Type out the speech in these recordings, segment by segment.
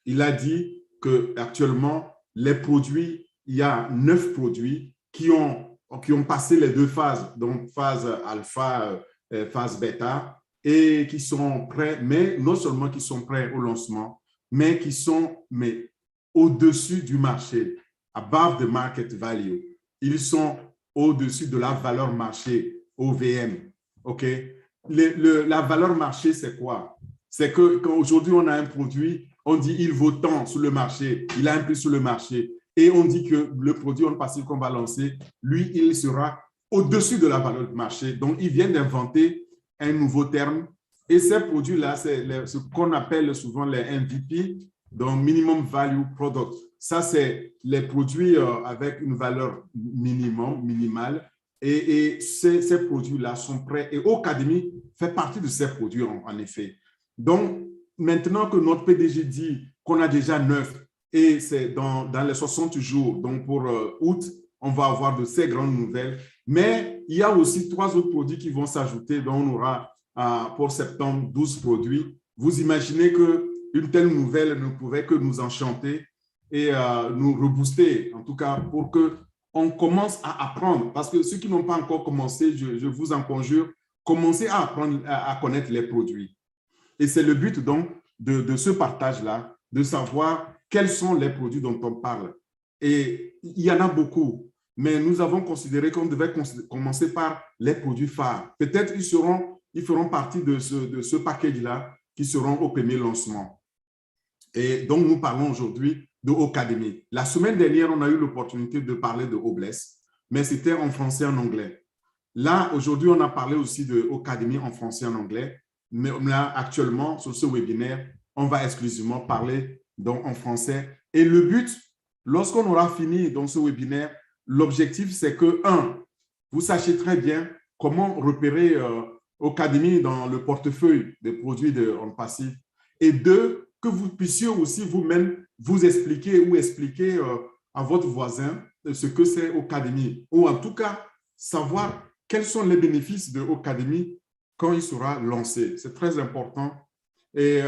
Il a dit qu'actuellement, les produits, il y a 9 produits qui ont passé les 2 phases, donc phase alpha, phase bêta, et qui sont prêts, mais non seulement qui sont prêts au lancement, mais qui sont au-dessus du marché, above the market value. Ils sont au-dessus de la valeur marché, OVM. OK? La valeur marché, c'est quoi? C'est qu'aujourd'hui, on a un produit, on dit il vaut tant sur le marché, il a un prix sur le marché, et on dit que le produit on passif qu'on va lancer, lui, il sera au-dessus de la valeur de marché. Donc, il vient d'inventer un nouveau terme. Et ces produits-là, c'est ce qu'on appelle souvent les MVP, donc Minimum Value Product. Ça, c'est les produits avec une valeur minimale. Et ces produits-là sont prêts. Et Ocademy fait partie de ces produits, en effet. Donc, maintenant que notre PDG dit qu'on a déjà 9 et c'est dans les 60 jours, donc pour août, on va avoir de ces grandes nouvelles. Mais il y a aussi 3 autres produits qui vont s'ajouter, dont on aura pour septembre 12 produits. Vous imaginez qu'une telle nouvelle ne pouvait que nous enchanter et nous rebooster, en tout cas pour qu'on commence à apprendre. Parce que ceux qui n'ont pas encore commencé, je vous en conjure, commencez à apprendre à connaître les produits. Et c'est le but donc de ce partage-là, de savoir quels sont les produits dont on parle. Et il y en a beaucoup, mais nous avons considéré qu'on devait commencer par les produits phares. Peut-être ils feront partie de ce package-là qui seront au premier lancement. Et donc, nous parlons aujourd'hui de Ocademy. La semaine dernière, on a eu l'opportunité de parler de Obless, mais c'était en français et en anglais. Là, aujourd'hui, on a parlé aussi de Ocademy en français et en anglais. Mais là, actuellement, sur ce webinaire, on va exclusivement parler donc en français. Et le but, lorsqu'on aura fini dans ce webinaire, l'objectif, c'est que, 1, vous sachiez très bien comment repérer Ocademy dans le portefeuille des produits de rente passive. Et 2, que vous puissiez aussi vous-même vous expliquer ou expliquer à votre voisin ce que c'est Ocademy. Ou en tout cas, savoir quels sont les bénéfices de Ocademy quand il sera lancé. C'est très important et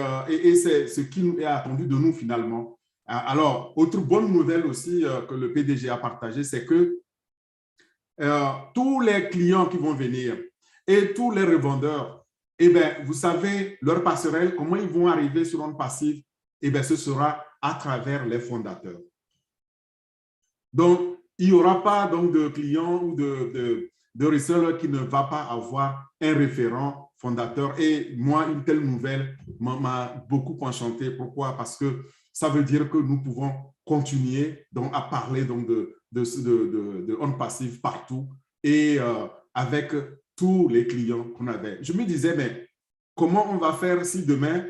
c'est ce qui est attendu de nous finalement. Alors, autre bonne nouvelle aussi que le PDG a partagé, c'est que tous les clients qui vont venir et tous les revendeurs, eh bien, vous savez, leur passerelle, comment ils vont arriver sur une passive, eh bien, ce sera à travers les fondateurs. Donc, il n'y aura pas donc, de clients ou de reseller qui ne va pas avoir un référent fondateur. Et moi, une telle nouvelle m'a beaucoup enchanté. Pourquoi? Parce que ça veut dire que nous pouvons continuer donc, à parler donc, de on passive partout et avec tous les clients qu'on avait. Je me disais, mais comment on va faire si demain,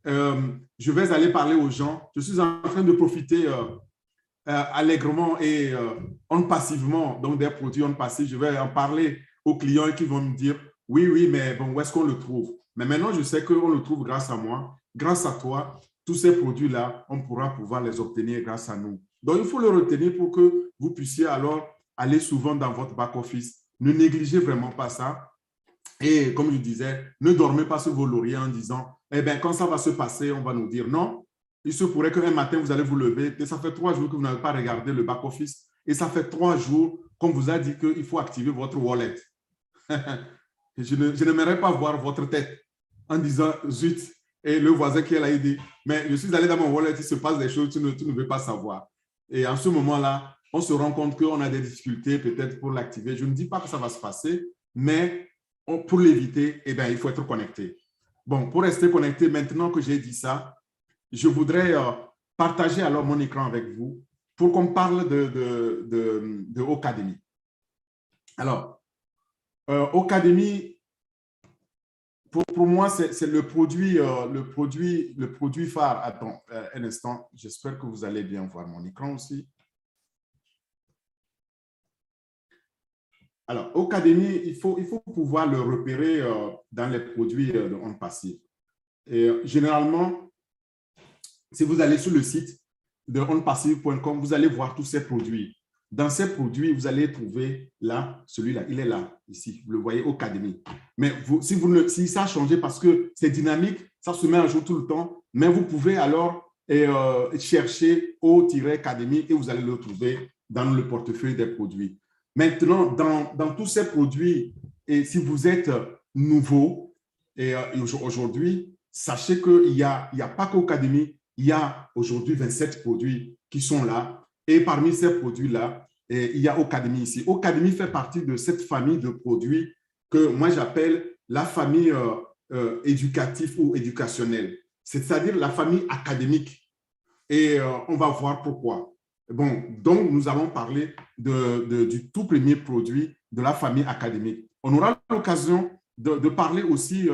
je vais aller parler aux gens, je suis en train de profiter allègrement et passivement, donc des produits on passifs, je vais en parler aux clients qui vont me dire, oui, oui, mais bon, où est-ce qu'on le trouve? Mais maintenant, je sais qu'on le trouve grâce à moi, grâce à toi. Tous ces produits-là, on pourra pouvoir les obtenir grâce à nous. Donc, il faut le retenir pour que vous puissiez alors aller souvent dans votre back-office. Ne négligez vraiment pas ça. Et comme je disais, ne dormez pas sur vos lauriers en disant, eh bien, quand ça va se passer, on va nous dire non. Il se pourrait qu'un matin, vous allez vous lever et ça fait 3 jours que vous n'avez pas regardé le back-office et ça fait 3 jours qu'on vous a dit qu'il faut activer votre wallet. Je n'aimerais pas voir votre tête en disant zut. Et le voisin qui est là, il dit, mais je suis allé dans mon wallet, il se passe des choses, tu ne veux pas savoir. Et en ce moment-là, on se rend compte qu'on a des difficultés peut-être pour l'activer. Je ne dis pas que ça va se passer, mais pour l'éviter, eh bien, il faut être connecté. Bon, pour rester connecté, maintenant que j'ai dit ça, je voudrais partager alors mon écran avec vous pour qu'on parle de Ocademy. Alors, Ocademy, pour moi, c'est le produit phare. Attends, un instant, j'espère que vous allez bien voir mon écran aussi. Alors, Ocademy, il faut pouvoir le repérer dans les produits de rente passive. Et généralement, si vous allez sur le site de onpassive.com, vous allez voir tous ces produits. Dans ces produits, vous allez trouver là, celui-là, il est là, ici, vous le voyez, Ocademy. Mais si ça a changé parce que c'est dynamique, ça se met à jour tout le temps, mais vous pouvez alors chercher O-Academy et vous allez le trouver dans le portefeuille des produits. Maintenant, dans tous ces produits, et si vous êtes nouveau et aujourd'hui, sachez qu'il n'y a pas qu'Ocademy, il y a aujourd'hui 27 produits qui sont là. Et parmi ces produits-là, il y a Ocademy ici. Ocademy fait partie de cette famille de produits que moi j'appelle la famille éducative ou éducationnelle, c'est-à-dire la famille académique. Et on va voir pourquoi. Bon, donc nous allons parler du tout premier produit de la famille académique. On aura l'occasion de parler aussi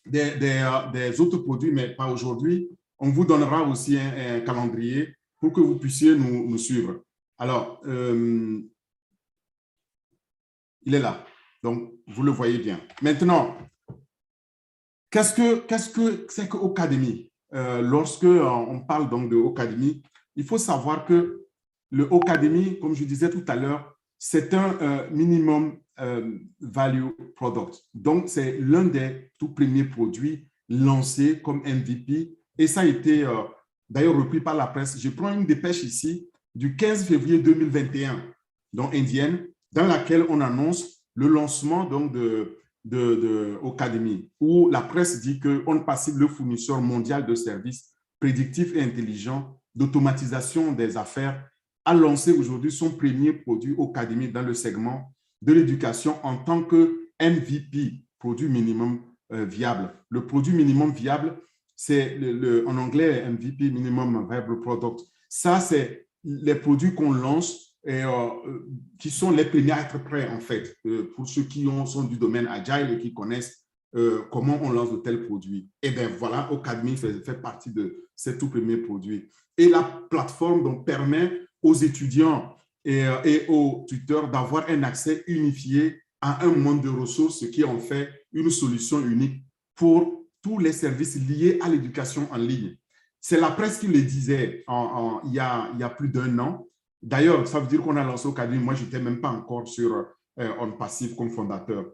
des autres produits, mais pas aujourd'hui. On vous donnera aussi un calendrier pour que vous puissiez nous suivre. Alors, il est là. Donc, vous le voyez bien. Maintenant, qu'est-ce que c'est que Ocademy? Lorsque on parle donc de Ocademy, il faut savoir que le Ocademy, comme je disais tout à l'heure, c'est un minimum value product. Donc, c'est l'un des tout premiers produits lancés comme MVP et ça a été d'ailleurs repris par la presse. Je prends une dépêche ici du 15 février 2021, donc indienne, dans laquelle on annonce le lancement donc de Ocademy, où la presse dit qu'on passive le fournisseur mondial de services prédictifs et intelligents d'automatisation des affaires a lancé aujourd'hui son premier produit Ocademy dans le segment de l'éducation en tant que MVP, produit minimum viable. Le produit minimum viable, c'est en anglais MVP, Minimum Viable Product. Ça, c'est les produits qu'on lance et qui sont les premiers à être prêts, en fait, pour ceux qui sont du domaine agile et qui connaissent comment on lance de tels produits. Et bien voilà, Ocademy fait partie de ces tout premiers produits. Et la plateforme donc, permet aux étudiants et aux tuteurs d'avoir un accès unifié à un monde de ressources, ce qui en fait une solution unique pour tous les services liés à l'éducation en ligne. C'est la presse qui le disait il y a plus d'un an. D'ailleurs, ça veut dire qu'on a lancé Ocademy. Moi, je n'étais même pas encore sur OnPassive comme fondateur.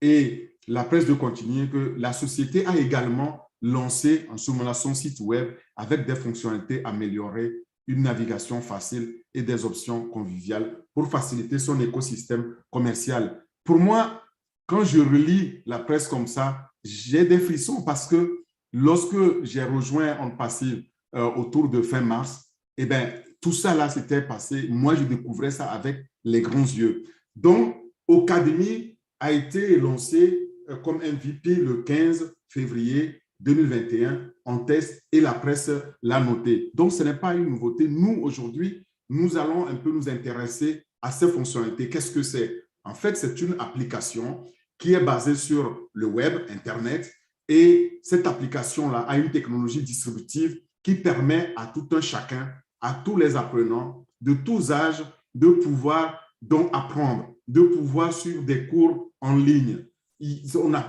Et la presse de continuer que la société a également lancé en ce moment-là son site web avec des fonctionnalités améliorées, une navigation facile et des options conviviales pour faciliter son écosystème commercial. Pour moi, quand je relis la presse comme ça, j'ai des frissons parce que lorsque j'ai rejoint OnPassive autour de fin mars, eh bien, tout ça là s'était passé. Moi, je découvrais ça avec les grands yeux. Donc, Ocademy a été lancé comme MVP le 15 février 2021 en test et la presse l'a noté. Donc, ce n'est pas une nouveauté. Nous, aujourd'hui, nous allons un peu nous intéresser à ces fonctionnalités. Qu'est-ce que c'est? En fait, c'est une application qui est basée sur le web, Internet, et cette application-là a une technologie distributive qui permet à tout un chacun, à tous les apprenants de tous âges, de pouvoir donc apprendre, de pouvoir suivre des cours en ligne.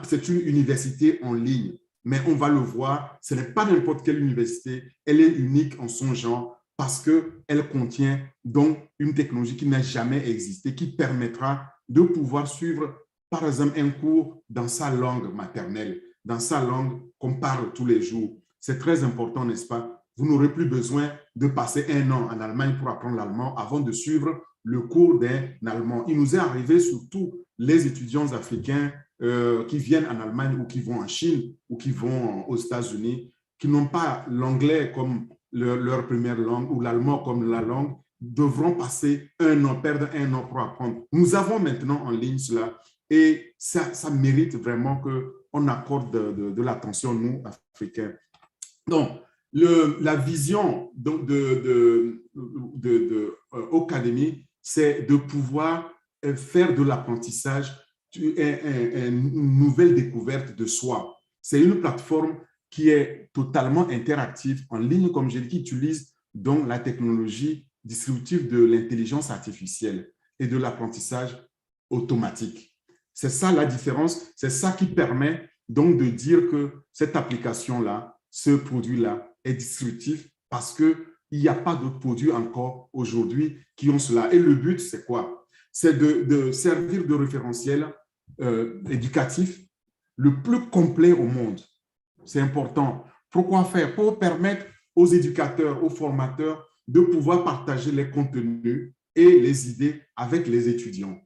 C'est une université en ligne, mais on va le voir, ce n'est pas n'importe quelle université, elle est unique en son genre parce qu'elle contient donc une technologie qui n'a jamais existé, qui permettra de pouvoir suivre, par exemple, un cours dans sa langue maternelle, dans sa langue qu'on parle tous les jours. C'est très important, n'est-ce pas? Vous n'aurez plus besoin de passer un an en Allemagne pour apprendre l'allemand avant de suivre le cours d'un allemand. Il nous est arrivé, surtout les étudiants africains qui viennent en Allemagne ou qui vont en Chine ou qui vont aux États-Unis, qui n'ont pas l'anglais comme leur première langue ou l'allemand comme la langue, devront passer un an, perdre un an pour apprendre. Nous avons maintenant en ligne cela et ça mérite vraiment qu'on accorde de l'attention, nous, Africains. Donc, la vision de Ocademy, c'est de pouvoir faire de l'apprentissage une nouvelle découverte de soi. C'est une plateforme qui est totalement interactive, en ligne, comme j'ai dit, qui utilise donc la technologie distributive de l'intelligence artificielle et de l'apprentissage automatique. C'est ça la différence, c'est ça qui permet donc de dire que cette application-là, ce produit-là est distributif parce que il n'y a pas de produits encore aujourd'hui qui ont cela. Et le but, c'est quoi? C'est de servir de référentiel éducatif le plus complet au monde. C'est important. Pourquoi faire? Pour permettre aux éducateurs, aux formateurs de pouvoir partager les contenus et les idées avec les étudiants.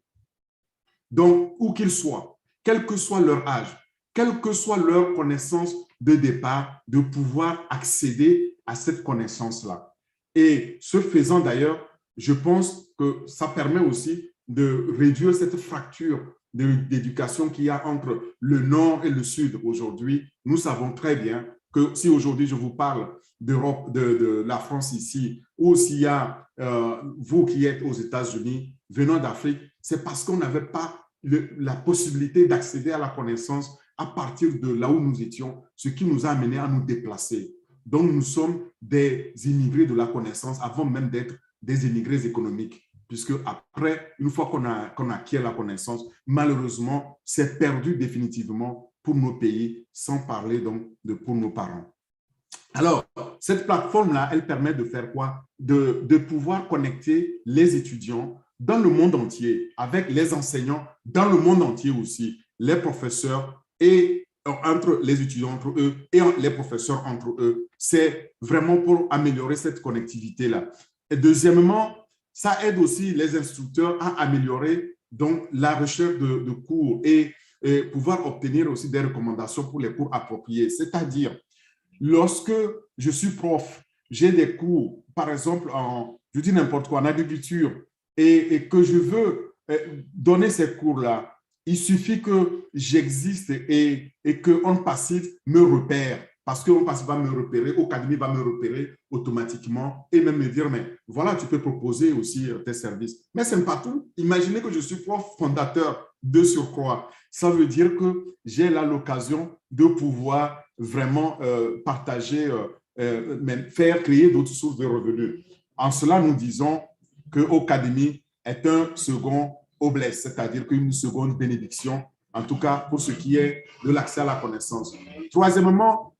Donc, où qu'ils soient, quel que soit leur âge, quelle que soit leur connaissance de départ, de pouvoir accéder à cette connaissance-là. Et ce faisant d'ailleurs, je pense que ça permet aussi de réduire cette fracture d'éducation qu'il y a entre le Nord et le Sud aujourd'hui. Nous savons très bien que si aujourd'hui je vous parle d'Europe, de la France ici, ou s'il y a vous qui êtes aux États-Unis, venant d'Afrique, c'est parce qu'on n'avait pas la possibilité d'accéder à la connaissance à partir de là où nous étions, ce qui nous a amené à nous déplacer. Donc, nous sommes des immigrés de la connaissance avant même d'être des immigrés économiques, puisque après, une fois qu'on acquiert la connaissance, malheureusement, c'est perdu définitivement pour nos pays, sans parler donc pour nos parents. Alors, cette plateforme-là, elle permet de faire quoi? De pouvoir connecter les étudiants dans le monde entier, avec les enseignants dans le monde entier aussi, les professeurs et entre les étudiants entre eux et les professeurs entre eux. C'est vraiment pour améliorer cette connectivité-là. Et deuxièmement, ça aide aussi les instructeurs à améliorer donc, la recherche de cours et pouvoir obtenir aussi des recommandations pour les cours appropriés. C'est-à-dire, lorsque je suis prof, j'ai des cours, par exemple, je dis n'importe quoi, en agriculture, et que je veux donner ces cours-là, il suffit que j'existe et qu'On Passif me repère. Parce qu'On Passif va me repérer, Ocademy va me repérer automatiquement et même me dire, mais voilà, tu peux proposer aussi tes services. Mais ce n'est pas tout. Imaginez que je suis prof fondateur de surcroît. Ça veut dire que j'ai là l'occasion de pouvoir vraiment partager, faire créer d'autres sources de revenus. En cela, nous disons que Ocademy est un second oblès, c'est-à-dire qu'une seconde bénédiction, en tout cas pour ce qui est de l'accès à la connaissance. Troisièmement,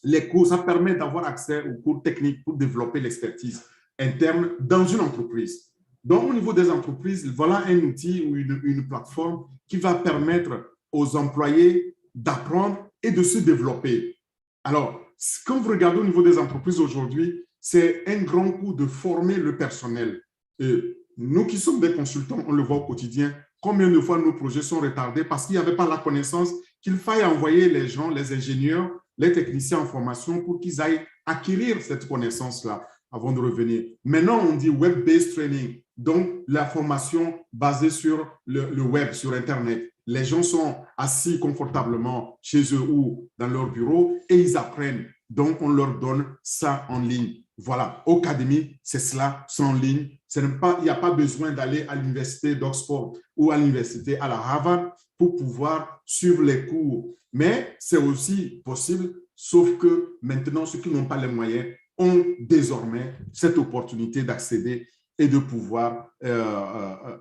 les cours, ça permet d'avoir accès aux cours techniques pour développer l'expertise interne dans une entreprise. Donc, au niveau des entreprises, voilà un outil ou une plateforme qui va permettre aux employés d'apprendre et de se développer. Alors, quand vous regardez au niveau des entreprises aujourd'hui, c'est un grand coup de former le personnel. Et nous qui sommes des consultants, on le voit au quotidien, combien de fois nos projets sont retardés parce qu'il n'y avait pas la connaissance qu'il faille envoyer les gens, les ingénieurs, les techniciens en formation pour qu'ils aillent acquérir cette connaissance-là avant de revenir. Maintenant, on dit web-based training, donc la formation basée sur le web, sur Internet. Les gens sont assis confortablement chez eux ou dans leur bureau et ils apprennent. Donc, on leur donne ça en ligne. Voilà, Ocademy, c'est cela, c'est en ligne. Il n'y a pas besoin d'aller à l'université d'Oxford ou à l'université à la Harvard pour pouvoir suivre les cours. Mais c'est aussi possible, sauf que maintenant, ceux qui n'ont pas les moyens ont désormais cette opportunité d'accéder et de pouvoir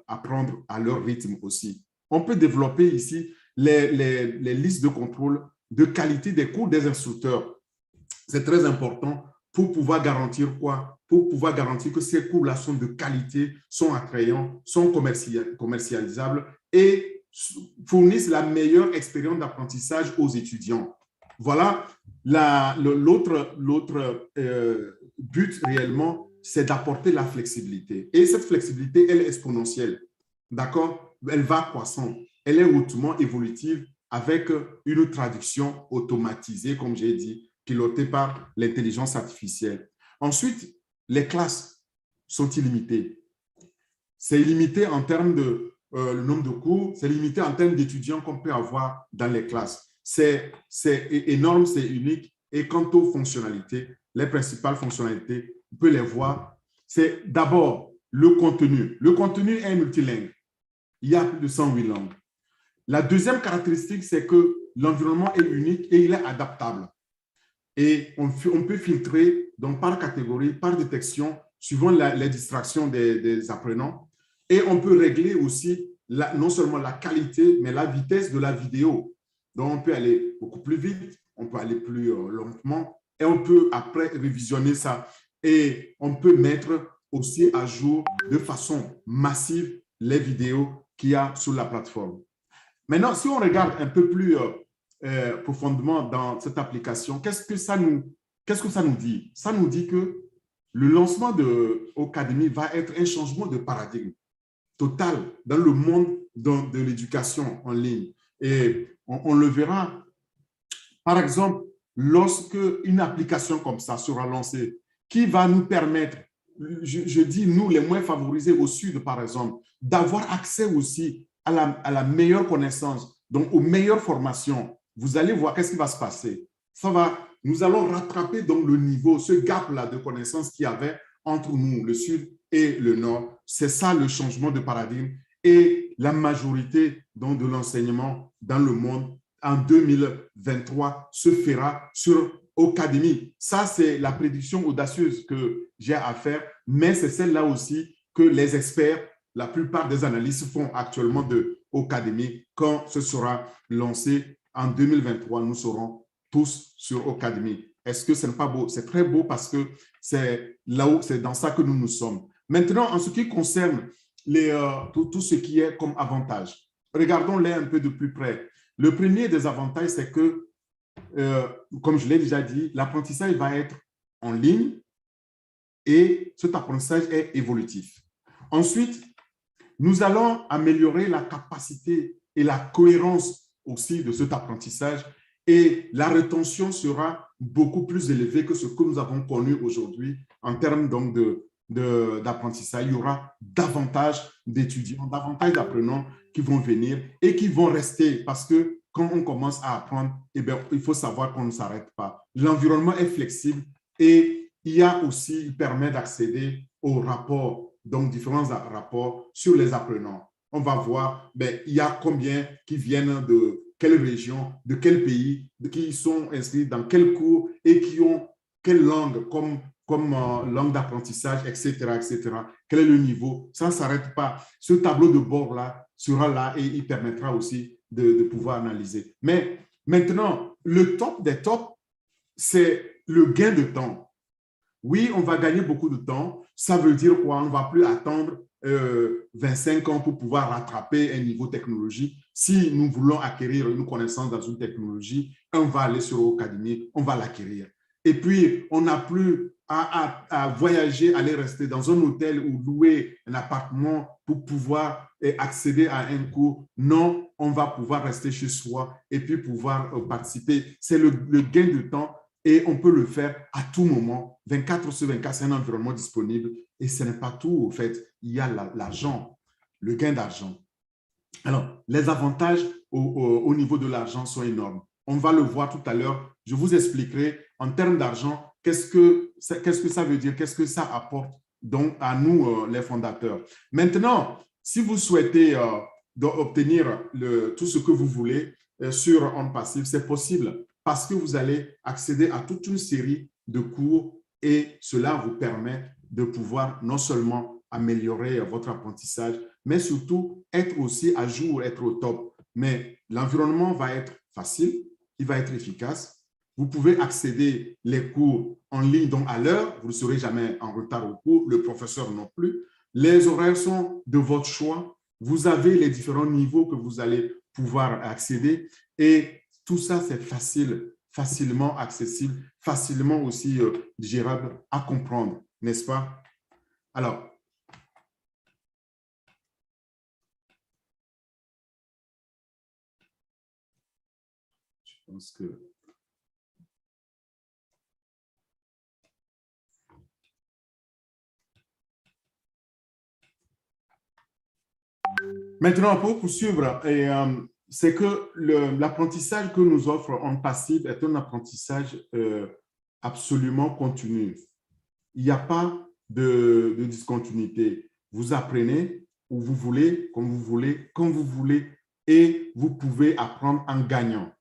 apprendre à leur rythme aussi. On peut développer ici les listes de contrôle de qualité des cours des instructeurs. C'est très important pour pouvoir garantir quoi? Pour pouvoir garantir que ces cours-là sont de qualité, sont attrayants, sont commercialisables et fournissent la meilleure expérience d'apprentissage aux étudiants. Voilà, l'autre but réellement, c'est d'apporter la flexibilité. Et cette flexibilité, elle est exponentielle, d'accord? Elle va croissant, elle est hautement évolutive avec une traduction automatisée, comme j'ai dit, pilotée par l'intelligence artificielle. Ensuite, les classes sont illimitées. C'est illimité en termes de le nombre de cours, c'est limité en termes d'étudiants qu'on peut avoir dans les classes. C'est énorme, c'est unique. Et quant aux fonctionnalités, les principales fonctionnalités, on peut les voir. C'est d'abord le contenu. Le contenu est multilingue. Il y a plus de 108 langues. La deuxième caractéristique, c'est que l'environnement est unique et il est adaptable. Et on peut filtrer donc par catégorie, par détection, suivant les distractions des apprenants. Et on peut régler aussi non seulement la qualité, mais la vitesse de la vidéo. Donc, on peut aller beaucoup plus vite, on peut aller plus lentement et on peut après révisionner ça et on peut mettre aussi à jour de façon massive les vidéos qu'il y a sur la plateforme. Maintenant, si on regarde un peu plus profondément dans cette application, qu'est-ce que ça nous dit? Ça nous dit que le lancement de Ocademy va être un changement de paradigme total dans le monde de l'éducation en ligne. Et on le verra, par exemple, lorsque une application comme ça sera lancée, qui va nous permettre, je dis nous les moins favorisés au Sud, par exemple, d'avoir accès aussi à la meilleure connaissance, donc aux meilleures formations. Vous allez voir qu'est-ce qui va se passer. Nous allons rattraper donc le niveau, ce gap-là de connaissances qu'il y avait entre nous, le Sud et le Nord. C'est ça le changement de paradigme et la majorité donc, de l'enseignement dans le monde en 2023 se fera sur Ocademy. Ça, c'est la prédiction audacieuse que j'ai à faire, mais c'est celle-là aussi que les experts, la plupart des analystes font actuellement de Ocademy. Quand ce sera lancé en 2023, nous serons tous sur Ocademy. Est-ce que ce n'est pas beau? C'est très beau parce que c'est là où, c'est dans ça que nous sommes. Maintenant, en ce qui concerne tout ce qui est comme avantage, regardons-les un peu de plus près. Le premier des avantages, c'est que, comme je l'ai déjà dit, l'apprentissage va être en ligne et cet apprentissage est évolutif. Ensuite, nous allons améliorer la capacité et la cohérence aussi de cet apprentissage et la rétention sera beaucoup plus élevée que ce que nous avons connu aujourd'hui en termes donc d'apprentissage. Il y aura davantage d'étudiants, davantage d'apprenants qui vont venir et qui vont rester parce que quand on commence à apprendre, eh bien, il faut savoir qu'on ne s'arrête pas. L'environnement est flexible et il permet d'accéder aux rapports, donc différents rapports sur les apprenants. On va voir, il y a combien qui viennent de quelle région, de quel pays, qui sont inscrits dans quel cours et qui ont quelle langue comme langue d'apprentissage, etc., etc. Quel est le niveau? Ça ne s'arrête pas. Ce tableau de bord-là sera là et il permettra aussi de pouvoir analyser. Mais maintenant, le top des tops, c'est le gain de temps. Oui, on va gagner beaucoup de temps. Ça veut dire quoi? On ne va plus attendre 25 ans pour pouvoir rattraper un niveau technologique. Si nous voulons acquérir une connaissance dans une technologie, on va aller sur Ocademy, on va l'acquérir. Et puis, on n'a plus à voyager, aller rester dans un hôtel ou louer un appartement pour pouvoir accéder à un cours. Non, on va pouvoir rester chez soi et puis pouvoir participer. C'est le gain de temps et on peut le faire à tout moment. 24 sur 24, c'est un environnement disponible et ce n'est pas tout. En fait, il y a l'argent, le gain d'argent. Alors, les avantages au niveau de l'argent sont énormes. On va le voir tout à l'heure. Je vous expliquerai en termes d'argent, qu'est-ce que ça veut dire, qu'est-ce que ça apporte donc à nous, les fondateurs. Maintenant, si vous souhaitez obtenir tout ce que vous voulez sur OnPassive, c'est possible parce que vous allez accéder à toute une série de cours et cela vous permet de pouvoir non seulement améliorer votre apprentissage, mais surtout être aussi à jour, être au top. Mais l'environnement va être facile, il va être efficace. Vous pouvez accéder les cours en ligne, donc à l'heure, vous ne serez jamais en retard au cours, le professeur non plus. Les horaires sont de votre choix. Vous avez les différents niveaux que vous allez pouvoir accéder et tout ça, c'est facile, facilement accessible, facilement aussi gérable à comprendre, n'est-ce pas? Alors, je pense que… Maintenant, pour poursuivre, c'est que l'apprentissage que nous offre OnPassive est un apprentissage absolument continu. Il n'y a pas de discontinuité. Vous apprenez où vous voulez, comme vous voulez, quand vous voulez, et vous pouvez apprendre en gagnant.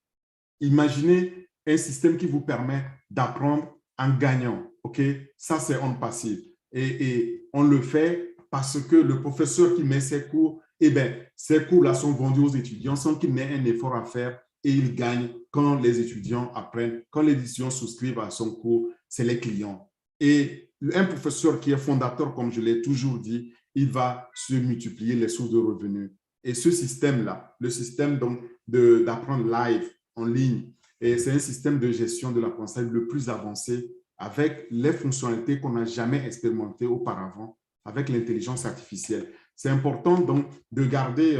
Imaginez un système qui vous permet d'apprendre en gagnant. OK? Ça, c'est OnPassive. Et on le fait parce que le professeur qui met ses cours, eh bien, ces cours-là sont vendus aux étudiants sans qu'ils n'aient un effort à faire et ils gagnent quand les étudiants apprennent. Quand les étudiants souscrivent à son cours, c'est les clients. Et un professeur qui est fondateur, comme je l'ai toujours dit, il va se multiplier les sources de revenus. Et ce système-là, le système d'apprendre live, en ligne, c'est un système de gestion de l'apprentissage le plus avancé avec les fonctionnalités qu'on n'a jamais expérimentées auparavant avec l'intelligence artificielle. C'est important donc de garder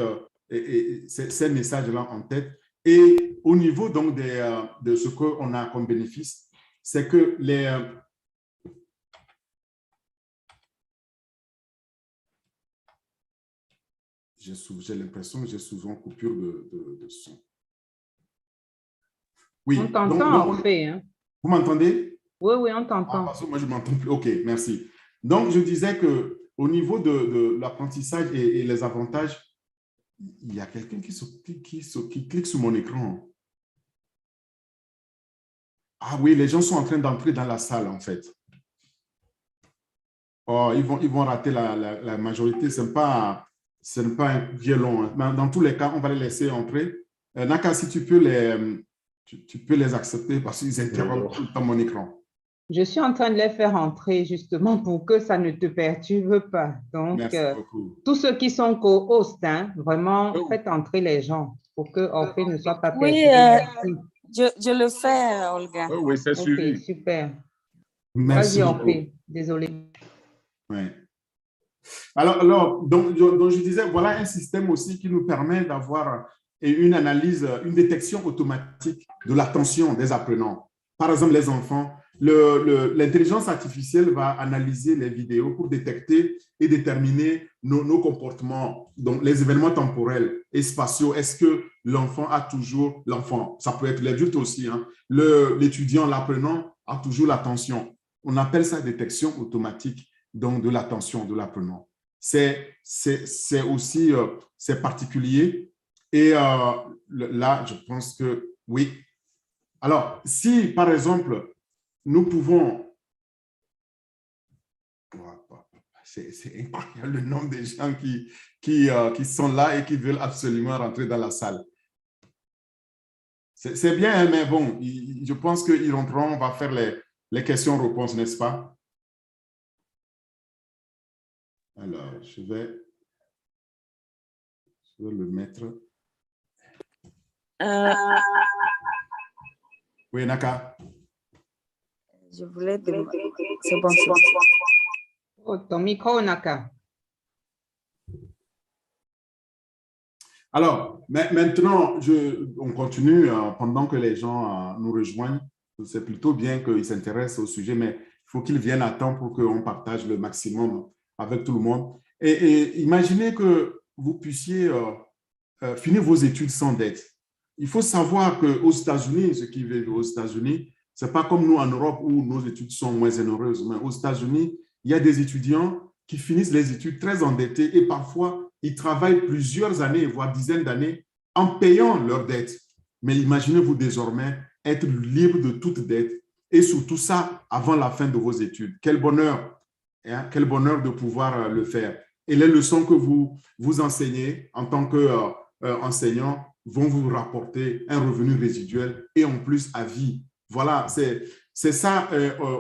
ces messages-là en tête. Et au niveau donc de ce qu'on a comme bénéfice, c'est que j'ai l'impression que j'ai souvent coupure de son. Oui. On t'entend en fait. Hein. Vous m'entendez? Oui, oui, on t'entend. Parce que moi, je ne m'entends plus. OK, merci. Donc, je disais qu'au niveau de l'apprentissage et les avantages, il y a quelqu'un qui clique sur mon écran. Ah oui, les gens sont en train d'entrer dans la salle, en fait. Oh, ils vont rater la majorité. Ce n'est pas un violon. Hein. Mais dans tous les cas, on va les laisser entrer. Naka, si tu peux les accepter parce qu'ils interrompent tout le temps mon écran. Je suis en train de les faire entrer justement pour que ça ne te perturbe pas. Donc, tous ceux qui sont co-hosts, hein, vraiment, faites entrer les gens pour que Orphée ne soit pas perturbé. Je le fais, Olga. Oui, c'est suivi. Ok, super. Merci. Vas-y, Orphée. Désolé. Ouais. Alors donc, je disais, voilà un système aussi qui nous permet d'avoir une analyse, une détection automatique de l'attention des apprenants. Par exemple, les enfants, l'intelligence artificielle va analyser les vidéos pour détecter et déterminer nos comportements, donc les événements temporels et spatiaux. Est-ce que l'enfant, ça peut être l'adulte aussi, hein, l'étudiant, l'apprenant a toujours l'attention. On appelle ça détection automatique donc de l'attention de l'apprenant. C'est aussi c'est particulier et là, je pense que oui. Alors, si par exemple, nous pouvons, c'est incroyable le nombre de gens qui sont là et qui veulent absolument rentrer dans la salle. C'est bien, hein, mais bon, je pense qu'ils rentreront, on va faire les questions-réponses, n'est-ce pas? Alors, je vais le mettre. Oui, Naka. Je voulais demander. C'est bon. Oh, ton micro, Naka. Alors, maintenant, on continue pendant que les gens nous rejoignent. C'est plutôt bien qu'ils s'intéressent au sujet, mais il faut qu'ils viennent à temps pour qu'on partage le maximum avec tout le monde. Et imaginez que vous puissiez finir vos études sans dette. Il faut savoir qu'aux États-Unis, ceux qui vivent aux États-Unis, ce n'est pas comme nous en Europe où nos études sont moins onéreuses, mais aux États-Unis, il y a des étudiants qui finissent les études très endettés et parfois, ils travaillent plusieurs années, voire dizaines d'années, en payant leurs dettes. Mais imaginez-vous désormais être libre de toute dette et surtout ça avant la fin de vos études. Quel bonheur, hein? Quel bonheur de pouvoir le faire. Et les leçons que vous enseignez en tant qu'enseignant vont vous rapporter un revenu résiduel et en plus à vie. Voilà, c'est ça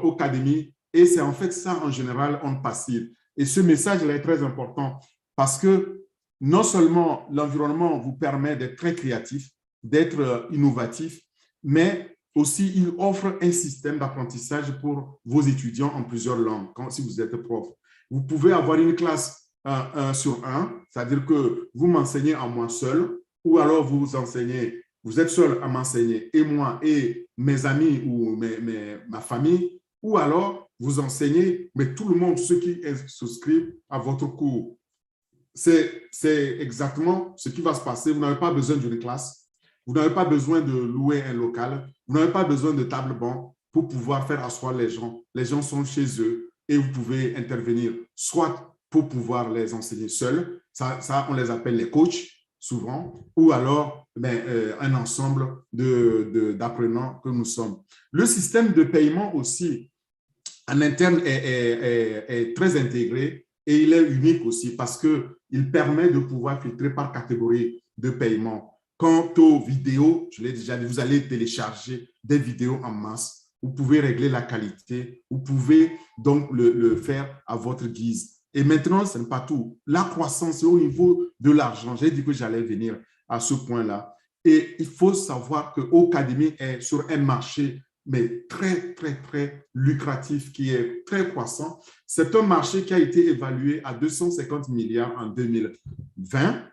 au Academy et c'est en fait ça en général en passive. Et ce message-là est très important parce que non seulement l'environnement vous permet d'être très créatif, d'être innovatif, mais aussi il offre un système d'apprentissage pour vos étudiants en plusieurs langues, si vous êtes prof. Vous pouvez avoir une classe 1 sur 1, c'est-à-dire que vous m'enseignez à moi seul, ou alors vous enseignez, vous êtes seul à m'enseigner, et moi et mes amis ou ma famille, ou alors vous enseignez, mais tout le monde, ceux qui souscrivent à votre cours. C'est exactement ce qui va se passer. Vous n'avez pas besoin d'une classe, vous n'avez pas besoin de louer un local, vous n'avez pas besoin de table-banc pour pouvoir faire asseoir les gens. Les gens sont chez eux et vous pouvez intervenir, soit pour pouvoir les enseigner seuls, ça on les appelle les coachs, souvent, ou alors un ensemble d'apprenants que nous sommes. Le système de paiement aussi, en interne, est très intégré et il est unique aussi parce qu'il permet de pouvoir filtrer par catégorie de paiement. Quant aux vidéos, je l'ai déjà dit, vous allez télécharger des vidéos en masse vous pouvez régler la qualité, vous pouvez donc le faire à votre guise. Et maintenant, ce n'est pas tout. La croissance est au niveau de l'argent. J'ai dit que j'allais venir à ce point-là. Et il faut savoir que Ocademy est sur un marché mais très, très, très lucratif, qui est très croissant. C'est un marché qui a été évalué à 250 milliards en 2020.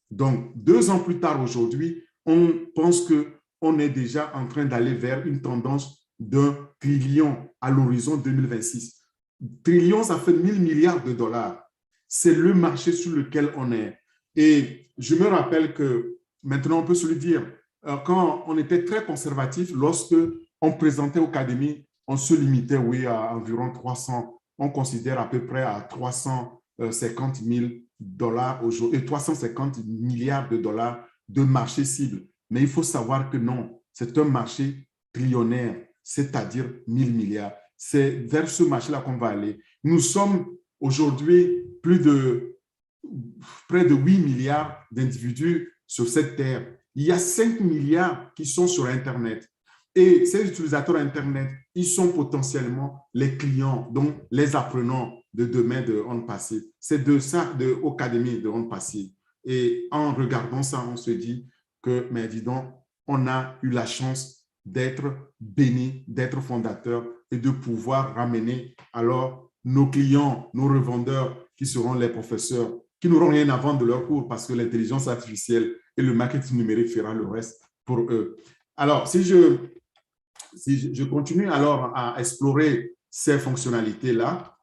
Donc, 2 ans plus tard aujourd'hui, on pense qu'on est déjà en train d'aller vers une tendance d'1 trillion à l'horizon 2026. Trillion, ça fait 1000 milliards de dollars. C'est le marché sur lequel on est. Et je me rappelle que, maintenant on peut se le dire, quand on était très conservatif, lorsque on présentait Ocademy, on se limitait, oui, à environ 300, on considère à peu près à 350 000 dollars aujourd'hui, et 350 milliards de dollars de marché cible. Mais il faut savoir que non, c'est un marché trillionnaire, c'est-à-dire 1000 milliards. C'est vers ce marché-là qu'on va aller. Nous sommes aujourd'hui près de 8 milliards d'individus sur cette terre. Il y a 5 milliards qui sont sur Internet. Et ces utilisateurs Internet, ils sont potentiellement les clients, donc les apprenants de demain de On Passive. C'est de ça, de Ocademy de On Passive. Et en regardant ça, on se dit que, mais dis donc, on a eu la chance d'être béni, d'être fondateur et de pouvoir ramener alors nos clients, nos revendeurs qui seront les professeurs, qui n'auront rien à vendre de leur cours parce que l'intelligence artificielle et le marketing numérique fera le reste pour eux. Alors, si je continue alors à explorer ces fonctionnalités-là,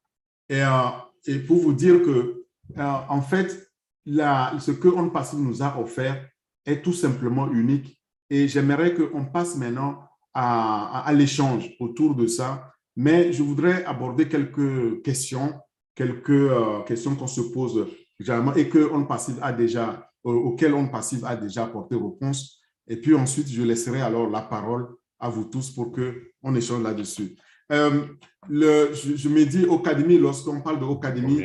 et pour vous dire que, en fait, ce que On Passive nous a offert est tout simplement unique. Et j'aimerais qu'on passe maintenant à l'échange autour de ça. Mais je voudrais aborder quelques questions qu'on se pose généralement et auxquelles On Passive a déjà apporté réponse. Et puis ensuite, je laisserai alors la parole à vous tous pour qu'on échange là-dessus. Je me dis Ocademy, lorsqu'on parle de Ocademy,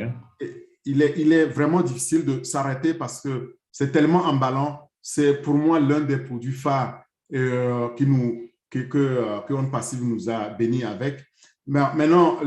il est vraiment difficile de s'arrêter parce que c'est tellement emballant. C'est pour moi l'un des produits phares que On Passive nous a bénis avec. Mais maintenant,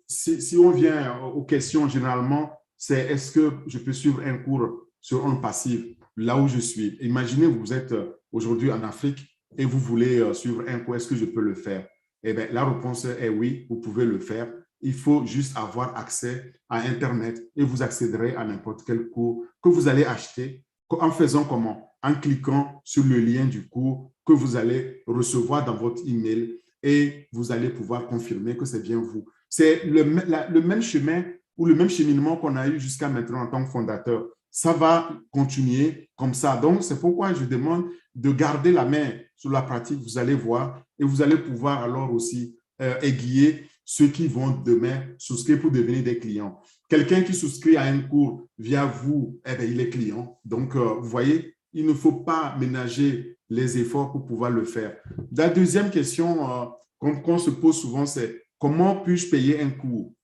si on vient aux questions généralement, c'est est-ce que je peux suivre un cours sur On Passive là où je suis? Imaginez, vous êtes aujourd'hui en Afrique et vous voulez suivre un cours, est-ce que je peux le faire? Eh bien, la réponse est oui, vous pouvez le faire. Il faut juste avoir accès à Internet et vous accéderez à n'importe quel cours que vous allez acheter. En faisant comment? En cliquant sur le lien du cours que vous allez recevoir dans votre email et vous allez pouvoir confirmer que c'est bien vous. C'est le même chemin ou le même cheminement qu'on a eu jusqu'à maintenant en tant que fondateur. Ça va continuer comme ça. Donc, c'est pourquoi je demande de garder la main sur la pratique. Vous allez voir et vous allez pouvoir alors aussi aiguiller ceux qui vont demain souscrire pour devenir des clients. Quelqu'un qui souscrit à un cours via vous, eh bien, il est client. Donc, vous voyez, il ne faut pas ménager les efforts pour pouvoir le faire. La deuxième question qu'on se pose souvent, c'est comment puis-je payer un cours?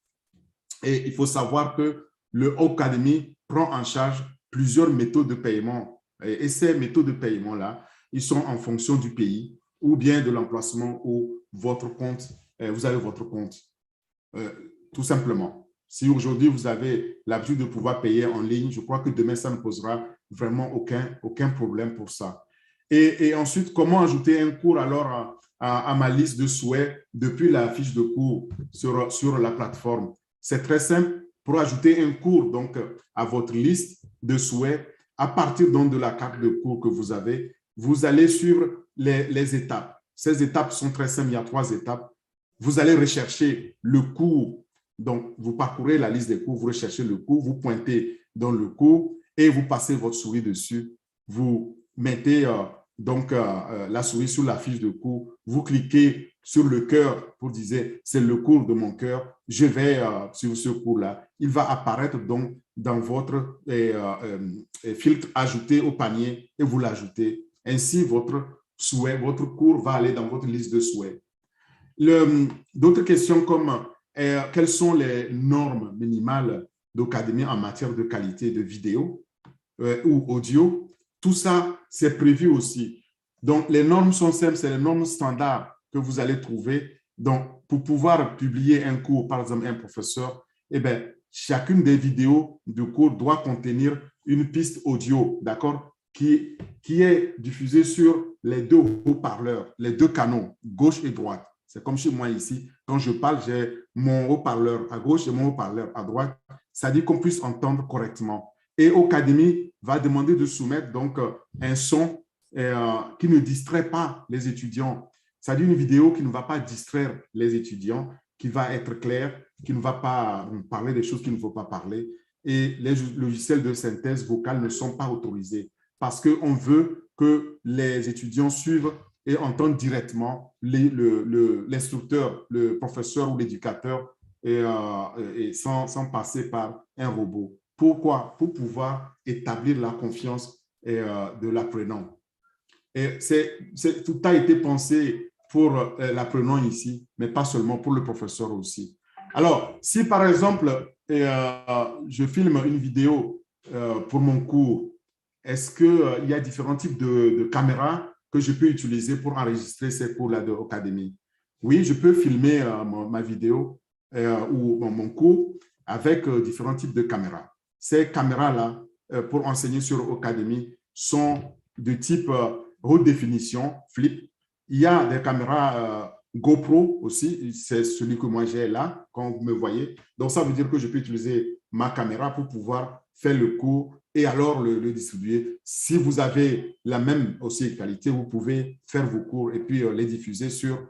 Et il faut savoir que le Ocademy prend en charge plusieurs méthodes de paiement. Et ces méthodes de paiement-là, ils sont en fonction du pays ou bien de l'emplacement où votre compte, vous avez votre compte. Tout simplement. Si aujourd'hui, vous avez l'habitude de pouvoir payer en ligne, je crois que demain, ça ne posera vraiment aucun problème pour ça. Et ensuite, comment ajouter un cours alors à ma liste de souhaits depuis la fiche de cours sur la plateforme? C'est très simple. Pour ajouter un cours donc, à votre liste de souhaits, à partir donc, de la carte de cours que vous avez, vous allez suivre les étapes. Ces étapes sont très simples. Il y a 3 étapes. Vous allez rechercher le cours. Donc, vous parcourez la liste des cours, vous recherchez le cours, vous pointez dans le cours et vous passez votre souris dessus. Vous mettez la souris sur la fiche de cours. Vous cliquez sur le cœur pour dire c'est le cours de mon cœur. Je vais sur ce cours-là. Il va apparaître donc dans votre filtre ajouter au panier et vous l'ajoutez. Ainsi, votre cours va aller dans votre liste de souhaits. D'autres questions comme quelles sont les normes minimales d'Ocademy en matière de qualité de vidéo ou audio? Tout ça, c'est prévu aussi. Donc, les normes sont simples, c'est les normes standards que vous allez trouver Donc, pour pouvoir publier un cours, par exemple, un professeur, eh bien, chacune des vidéos du cours doit contenir une piste audio, d'accord, qui est diffusée sur les deux haut-parleurs, les deux canaux, gauche et droite. C'est comme chez moi ici. Quand je parle, j'ai mon haut-parleur à gauche et mon haut-parleur à droite. Ça dit qu'on puisse entendre correctement. Et Ocademy va demander de soumettre donc un son qui ne distrait pas les étudiants. C'est-à-dire une vidéo qui ne va pas distraire les étudiants, qui va être claire, qui ne va pas parler des choses qu'il ne faut pas parler. Et les logiciels de synthèse vocale ne sont pas autorisés parce qu'on veut que les étudiants suivent et entendent directement l'instructeur, le professeur ou l'éducateur et sans passer par un robot. Pourquoi? Pour pouvoir établir la confiance de l'apprenant. Et tout a été pensé pour l'apprenant ici, mais pas seulement pour le professeur aussi. Alors, si par exemple, je filme une vidéo pour mon cours, est-ce qu'il y a différents types de caméras que je peux utiliser pour enregistrer ces cours-là de Ocademy? Oui, je peux filmer ma vidéo ou mon cours avec différents types de caméras. Ces caméras-là, pour enseigner sur Ocademy, sont de type haute définition, flip. Il y a des caméras GoPro aussi, c'est celui que moi j'ai là, quand vous me voyez. Donc, ça veut dire que je peux utiliser ma caméra pour pouvoir faire le cours et alors le distribuer. Si vous avez la même aussi qualité, vous pouvez faire vos cours et puis les diffuser sur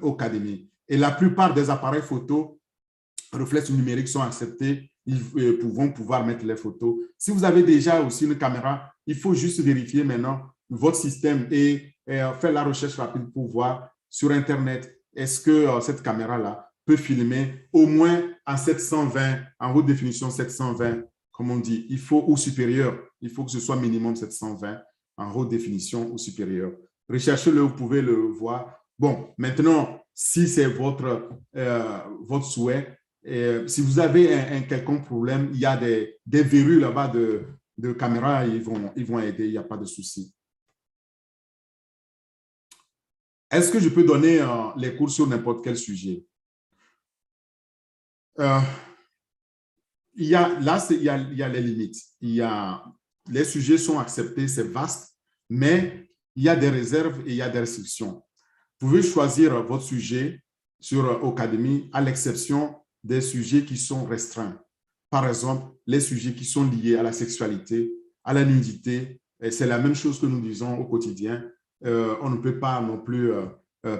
Ocademy. Et la plupart des appareils photo réflexes numériques sont acceptés. Ils vont pouvoir mettre les photos. Si vous avez déjà aussi une caméra, il faut juste vérifier maintenant votre système et faire la recherche rapide pour voir sur Internet, est-ce que cette caméra-là peut filmer au moins en 720, en haute définition 720, comme on dit, il faut ou supérieur. Il faut que ce soit minimum 720 en haute définition ou supérieur. Recherchez-le, vous pouvez le voir. Bon, maintenant, si c'est votre souhait, si vous avez un quelconque problème, il y a des verrues là-bas de caméra, ils vont aider, il n'y a pas de souci. Est-ce que je peux donner les cours sur n'importe quel sujet? Il y a les limites. Les sujets sont acceptés, c'est vaste, mais il y a des réserves et il y a des restrictions. Vous pouvez choisir votre sujet sur Ocademy à l'exception des sujets qui sont restreints. Par exemple, les sujets qui sont liés à la sexualité, à la nudité, c'est la même chose que nous disons au quotidien. On ne peut pas non plus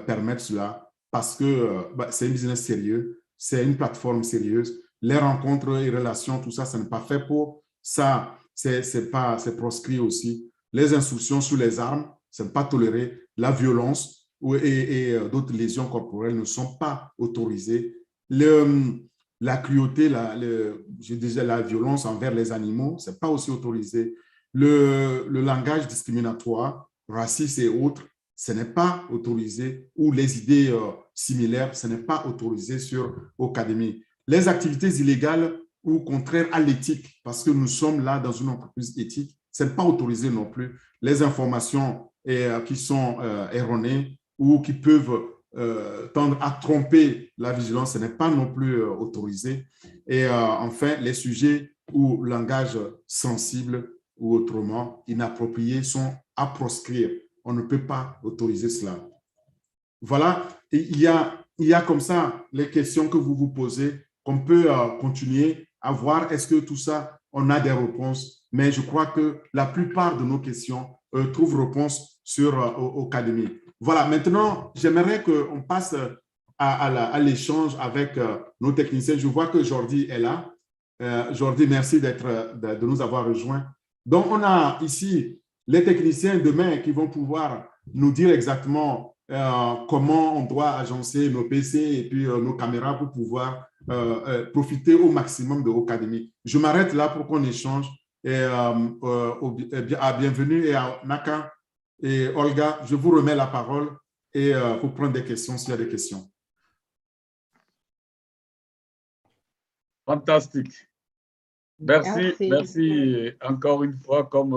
permettre cela parce que c'est un business sérieux, c'est une plateforme sérieuse. Les rencontres et relations, tout ça, ça n'est pas fait pour ça. C'est proscrit aussi. Les instructions sur les armes, ce n'est pas toléré. La violence et d'autres lésions corporelles ne sont pas autorisées. La cruauté, j'ai déjà la violence envers les animaux, ce n'est pas aussi autorisé. Le langage discriminatoire, raciste et autres, ce n'est pas autorisé. Ou les idées similaires, ce n'est pas autorisé sur Ocademy. Les activités illégales ou contraires à l'éthique, parce que nous sommes là dans une entreprise éthique, ce n'est pas autorisé non plus. Les informations qui sont erronées ou qui peuvent tendre à tromper la vigilance, ce n'est pas non plus autorisé. Et enfin, les sujets ou langage sensible ou autrement inappropriés sont à proscrire. On ne peut pas autoriser cela. Voilà, et il y a comme ça les questions que vous vous posez, qu'on peut continuer à voir. Est-ce que tout ça, on a des réponses? Mais je crois que la plupart de nos questions trouvent réponse sur Ocademy. Voilà, maintenant, j'aimerais qu'on passe à l'échange avec nos techniciens. Je vois que Jordi est là. Jordi, merci de nous avoir rejoints. Donc, on a ici les techniciens demain qui vont pouvoir nous dire exactement comment on doit agencer nos PC et puis nos caméras pour pouvoir profiter au maximum de Ocademy. Je m'arrête là pour qu'on échange. Bienvenue et à Naka et Olga, je vous remets la parole et pour prendre des questions s'il y a des questions. Fantastique. Merci encore une fois, comme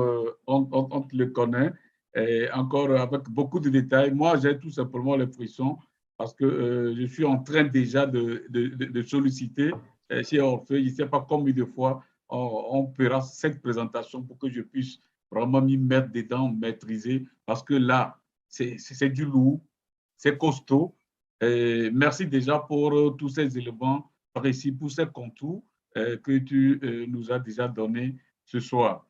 on te le connaît, et encore avec beaucoup de détails. Moi, j'ai tout simplement les frissons parce que je suis en train déjà de solliciter chez Orphée, je ne sais pas combien de fois on fera cette présentation pour que je puisse vraiment m'y mettre dedans, maîtriser, parce que là, c'est du lourd, c'est costaud. Et merci déjà pour tous ces éléments précis, pour ces contours que tu nous as déjà donnés ce soir.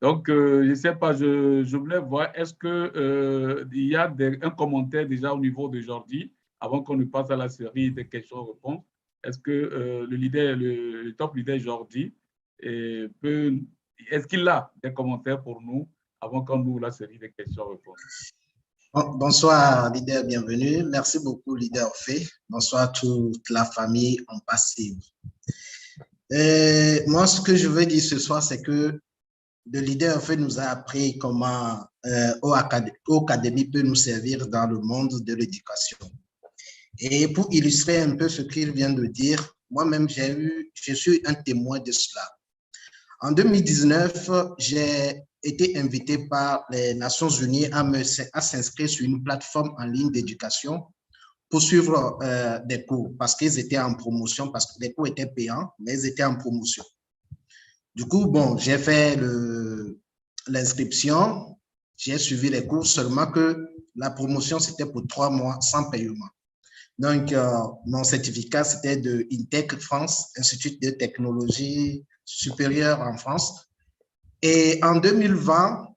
Donc, je ne sais pas, je voulais voir, est-ce qu'il y a un commentaire déjà au niveau de Jordi, avant qu'on ne passe à la série des questions-réponses? Est-ce que le top leader Jordi, est-ce qu'il a des commentaires pour nous avant qu'on ouvre la série des questions-réponses? Bonsoir, leader, bienvenue. Merci beaucoup, leader Orphée. Bonsoir à toute la famille en passive. Moi, ce que je veux dire ce soir, c'est que le leader Orphée nous a appris comment Ocademy peut nous servir dans le monde de l'éducation. Et pour illustrer un peu ce qu'il vient de dire, moi-même, je suis un témoin de cela. En 2019, j'ai été invité par les Nations Unies à s'inscrire sur une plateforme en ligne d'éducation pour suivre des cours parce qu'ils étaient en promotion, parce que les cours étaient payants, mais ils étaient en promotion. Du coup, bon, j'ai fait l'inscription, j'ai suivi les cours, seulement que la promotion, c'était pour 3 mois sans paiement. Donc, mon certificat, c'était de INTEC France, Institut de technologie supérieure en France. Et en 2020,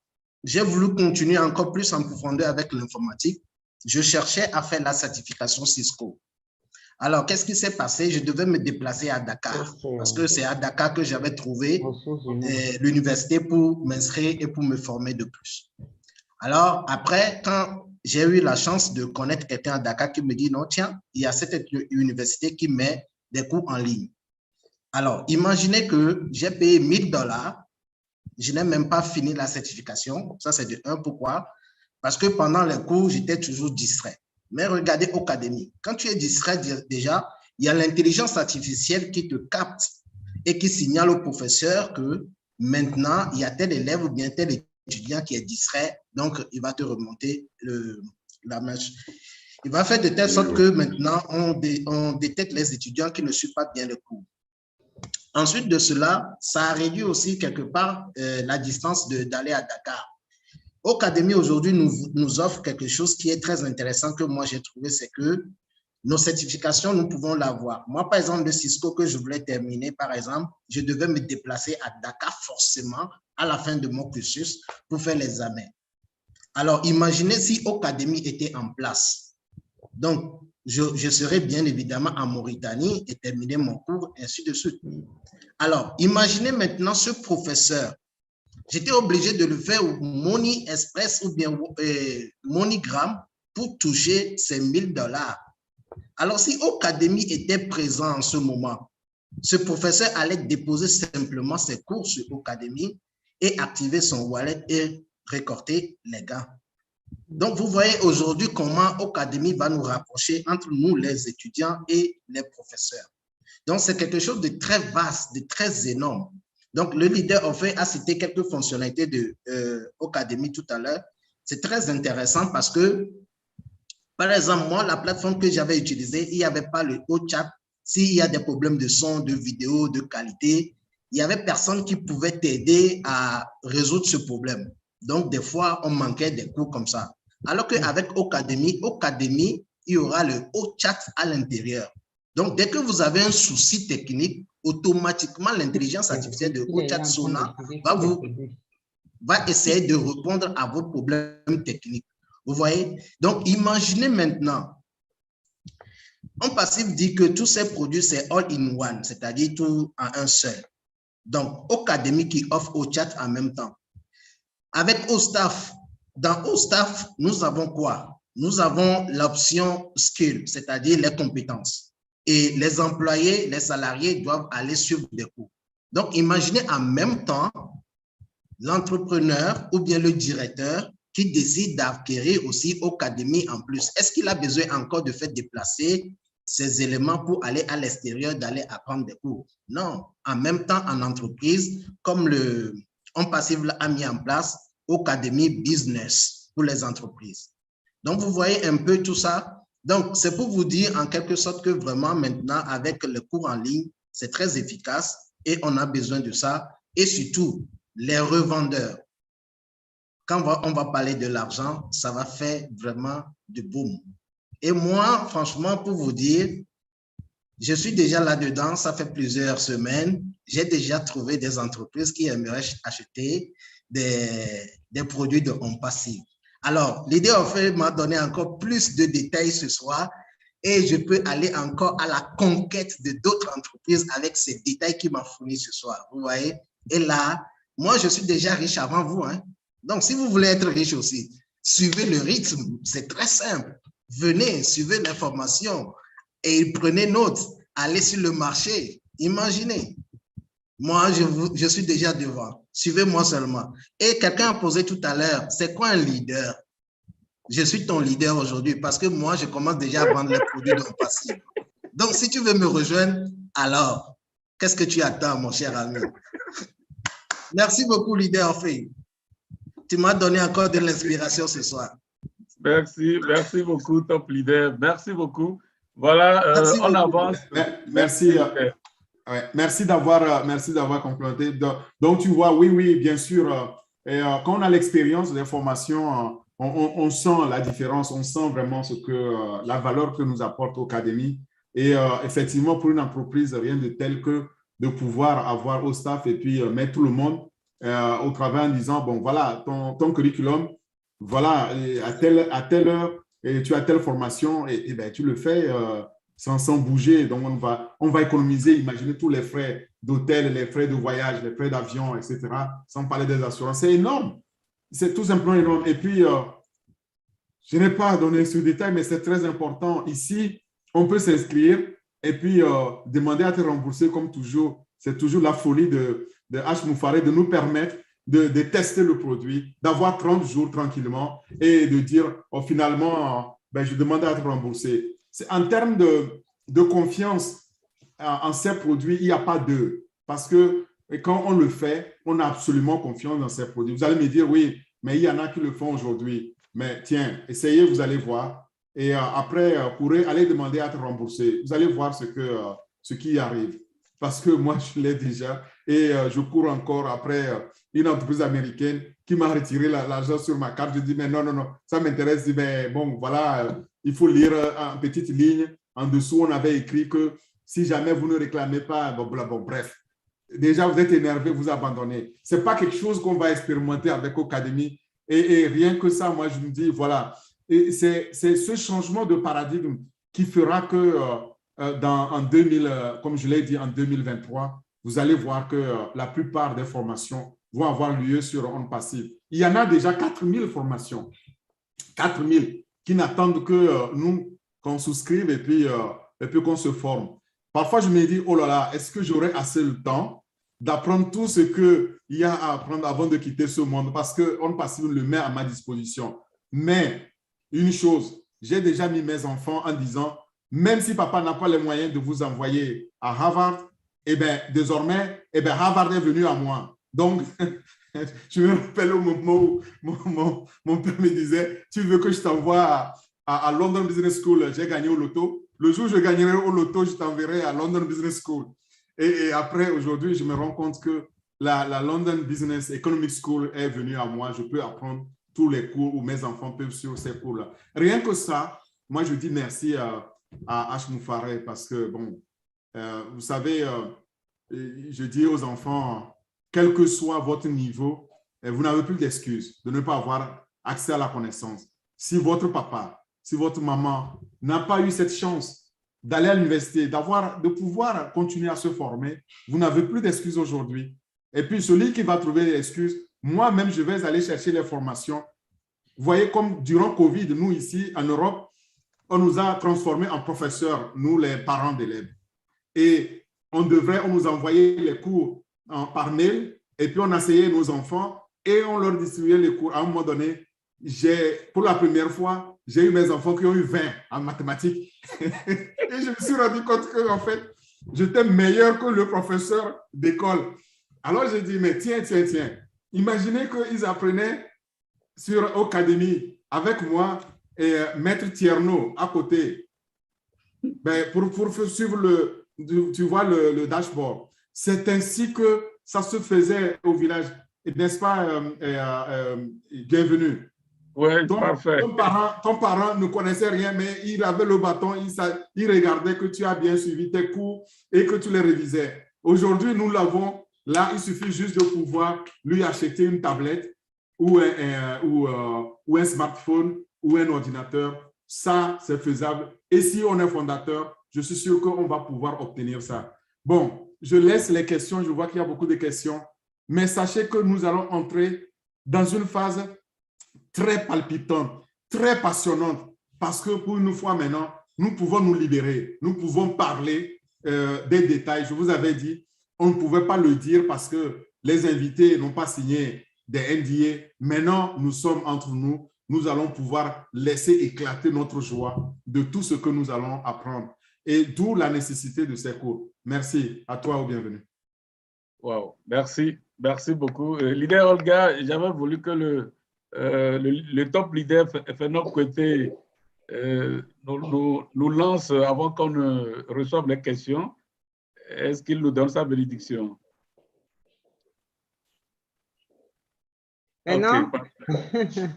j'ai voulu continuer encore plus en profondeur avec l'informatique. Je cherchais à faire la certification Cisco. Alors, qu'est-ce qui s'est passé? Je devais me déplacer à Dakar parce que c'est à Dakar que j'avais trouvé l'université pour m'inscrire et pour me former de plus. Alors, après, quand j'ai eu la chance de connaître quelqu'un à Dakar qui me dit, non, tiens, il y a cette université qui met des cours en ligne. Alors, imaginez que j'ai payé $1000. Je n'ai même pas fini la certification. Ça, c'est de 1. Pourquoi? Parce que pendant les cours, j'étais toujours distrait. Mais regardez Ocademy. Quand tu es distrait, déjà, il y a l'intelligence artificielle qui te capte et qui signale au professeur que maintenant, il y a tel élève ou bien tel étudiant qui est distrait. Donc, il va te remonter la mèche. Il va faire de telle sorte que maintenant, on détecte les étudiants qui ne suivent pas bien le cours. Ensuite de cela, ça a réduit aussi quelque part la distance d'aller à Dakar. Ocademy aujourd'hui nous offre quelque chose qui est très intéressant que moi j'ai trouvé, c'est que nos certifications, nous pouvons l'avoir. Moi, par exemple, le Cisco que je voulais terminer, par exemple, je devais me déplacer à Dakar forcément à la fin de mon cursus pour faire l'examen. Alors, imaginez si Ocademy était en place. Donc, je serais bien évidemment en Mauritanie et terminer mon cours, ainsi de suite. Alors, imaginez maintenant ce professeur. J'étais obligé de le faire au Money Express ou bien MoneyGram pour toucher ces $1000. Alors, si Ocademy était présent en ce moment, ce professeur allait déposer simplement ses cours sur Ocademy et activer son wallet et récolter les gains. Donc, vous voyez aujourd'hui comment Ocademy va nous rapprocher entre nous, les étudiants, et les professeurs. Donc, c'est quelque chose de très vaste, de très énorme. Donc, le leader Orphée a cité quelques fonctionnalités de Ocademy tout à l'heure. C'est très intéressant parce que, par exemple, moi, la plateforme que j'avais utilisée, il n'y avait pas le haut chat. S'il y a des problèmes de son, de vidéo, de qualité, il n'y avait personne qui pouvait t'aider à résoudre ce problème. Donc, des fois, on manquait des cours comme ça. Alors qu'avec Ocademy, il y aura le haut chat à l'intérieur. Donc, dès que vous avez un souci technique, automatiquement, l'intelligence artificielle de Ochat Sona va essayer de répondre à vos problèmes techniques. Vous voyez? Donc, imaginez maintenant, en passif dit que tous ces produits, c'est all-in-one, c'est-à-dire tout en un seul. Donc, Ocademy qui offre Ochat en même temps. Avec OStaff, dans OStaff, nous avons quoi? Nous avons l'option skill, c'est-à-dire les compétences. Et les employés, les salariés doivent aller suivre des cours. Donc, imaginez en même temps l'entrepreneur ou bien le directeur qui décide d'acquérir aussi Ocademy en plus. Est-ce qu'il a besoin encore de faire déplacer ces éléments pour aller à l'extérieur, d'aller apprendre des cours? Non. En même temps, en entreprise, comme le OnPassive a mis en place Ocademy Business pour les entreprises. Donc, vous voyez un peu tout ça. Donc, c'est pour vous dire en quelque sorte que vraiment maintenant, avec le cours en ligne, c'est très efficace et on a besoin de ça. Et surtout, les revendeurs. Quand on va parler de l'argent, ça va faire vraiment du boom. Et moi, franchement, pour vous dire, je suis déjà là-dedans, ça fait plusieurs semaines. J'ai déjà trouvé des entreprises qui aimeraient acheter des produits de home passif. Alors, l'idée en fait m'a donné encore plus de détails ce soir et je peux aller encore à la conquête de d'autres entreprises avec ces détails qui m'ont fourni ce soir. Vous voyez? Et là, moi, je suis déjà riche avant vous. Hein? Donc, si vous voulez être riche aussi, suivez le rythme. C'est très simple. Venez, suivez l'information et prenez note. Allez sur le marché. Imaginez. Moi, je suis déjà devant. Suivez-moi seulement. Et quelqu'un a posé tout à l'heure, c'est quoi un leader? Je suis ton leader aujourd'hui parce que moi, je commence déjà à vendre les produits de passif. Donc, si tu veux me rejoindre, alors, qu'est-ce que tu attends, mon cher ami? Merci beaucoup, leader Faye. Tu m'as donné encore de l'inspiration ce soir. Merci beaucoup, top leader. Merci beaucoup. Voilà, on avance. Merci. Ouais, merci d'avoir complémenté. Donc, tu vois, oui, bien sûr, quand on a l'expérience des formations, on sent la différence, on sent vraiment la valeur que nous apporte Ocademy. Et effectivement, pour une entreprise, rien de tel que de pouvoir avoir au staff et puis mettre tout le monde au travail en disant, bon, voilà, ton curriculum, voilà, à telle heure, et tu as telle formation, et ben, tu le fais sans bouger. Donc, on va économiser, imaginez tous les frais d'hôtel, les frais de voyage, les frais d'avion, etc., sans parler des assurances. C'est énorme. C'est tout simplement énorme. Et puis, je n'ai pas donné ce détail, mais c'est très important. Ici, on peut s'inscrire et puis demander à être remboursé comme toujours. C'est toujours la folie de H. Moufaré de nous permettre de tester le produit, d'avoir 30 jours tranquillement et de dire, oh, finalement, ben, je demande à être remboursé. En termes de confiance en ces produits, il n'y a pas d'eux. Parce que quand on le fait, on a absolument confiance dans ces produits. Vous allez me dire, oui, mais il y en a qui le font aujourd'hui. Mais tiens, essayez, vous allez voir. Et après, courez, allez demander à être remboursé. Vous allez voir ce qui arrive. Parce que moi, je l'ai déjà. Et je cours encore après une entreprise américaine qui m'a retiré l'argent sur ma carte. Je dis, mais non, ça m'intéresse. Je dis, mais bon, voilà, il faut lire en petite ligne. En dessous, on avait écrit que si jamais vous ne réclamez pas, bon, bref. Déjà, vous êtes énervé, vous abandonnez. Ce n'est pas quelque chose qu'on va expérimenter avec Ocademy. Et rien que ça, moi, je me dis, voilà, c'est ce changement de paradigme qui fera que comme je l'ai dit, en 2023, vous allez voir que la plupart des formations vont avoir lieu sur On Passive. Il y en a déjà 4000 formations, 4000 qui n'attendent que nous, qu'on souscrive et puis qu'on se forme. Parfois, je me dis, oh là là, est-ce que j'aurai assez le temps d'apprendre tout ce qu'il y a à apprendre avant de quitter ce monde? Parce que On Passive le met à ma disposition. Mais une chose, j'ai déjà mis mes enfants en disant, même si papa n'a pas les moyens de vous envoyer à Harvard, eh bien, désormais, Harvard est venu à moi. Donc, je me rappelle au moment où mon père me disait, tu veux que je t'envoie à London Business School? J'ai gagné au loto. Le jour où je gagnerai au loto, je t'enverrai à London Business School. Et après, aujourd'hui, je me rends compte que la London Business Economic School est venue à moi. Je peux apprendre tous les cours où mes enfants peuvent suivre ces cours-là. Rien que ça, moi, je dis merci à H. Moufaré parce que, bon, vous savez, je dis aux enfants, quel que soit votre niveau, vous n'avez plus d'excuses de ne pas avoir accès à la connaissance. Si votre papa, si votre maman n'a pas eu cette chance d'aller à l'université, de pouvoir continuer à se former, vous n'avez plus d'excuses aujourd'hui. Et puis, celui qui va trouver des excuses, moi-même, je vais aller chercher les formations. Vous voyez, comme durant Covid, nous ici, en Europe, on nous a transformés en professeurs, nous, les parents d'élèves. Et on nous envoyait les cours par mail, et puis on asseyait nos enfants et on leur distribuait les cours. À un moment donné, pour la première fois, j'ai eu mes enfants qui ont eu 20 en mathématiques. Et je me suis rendu compte qu'en fait, j'étais meilleur que le professeur d'école. Alors j'ai dit, mais tiens, imaginez qu'ils apprenaient sur Ocademy avec moi et Maître Tierno à côté, ben, pour suivre tu vois le dashboard. C'est ainsi que ça se faisait au village. N'est-ce pas, bienvenue? Oui, parfait. Ton parent ne connaissait rien, mais il avait le bâton, il regardait que tu as bien suivi tes cours et que tu les révisais. Aujourd'hui, nous l'avons. Là, il suffit juste de pouvoir lui acheter une tablette ou un smartphone ou un ordinateur. Ça, c'est faisable. Et si on est fondateur, je suis sûr qu'on va pouvoir obtenir ça. Bon, je laisse les questions. Je vois qu'il y a beaucoup de questions. Mais sachez que nous allons entrer dans une phase très palpitante, très passionnante, parce que pour une fois maintenant, nous pouvons nous libérer. Nous pouvons parler des détails. Je vous avais dit, on ne pouvait pas le dire parce que les invités n'ont pas signé des NDA. Maintenant, nous sommes entre nous. Nous allons pouvoir laisser éclater notre joie de tout ce que nous allons apprendre. Et d'où la nécessité de ces cours. Merci. À toi, au bienvenue. Wow, merci. Merci beaucoup. Leader Olga, j'avais voulu que le top leader Fenop Côté nous lance avant qu'on ne reçoive les questions. Est-ce qu'il nous donne sa bénédiction? Non.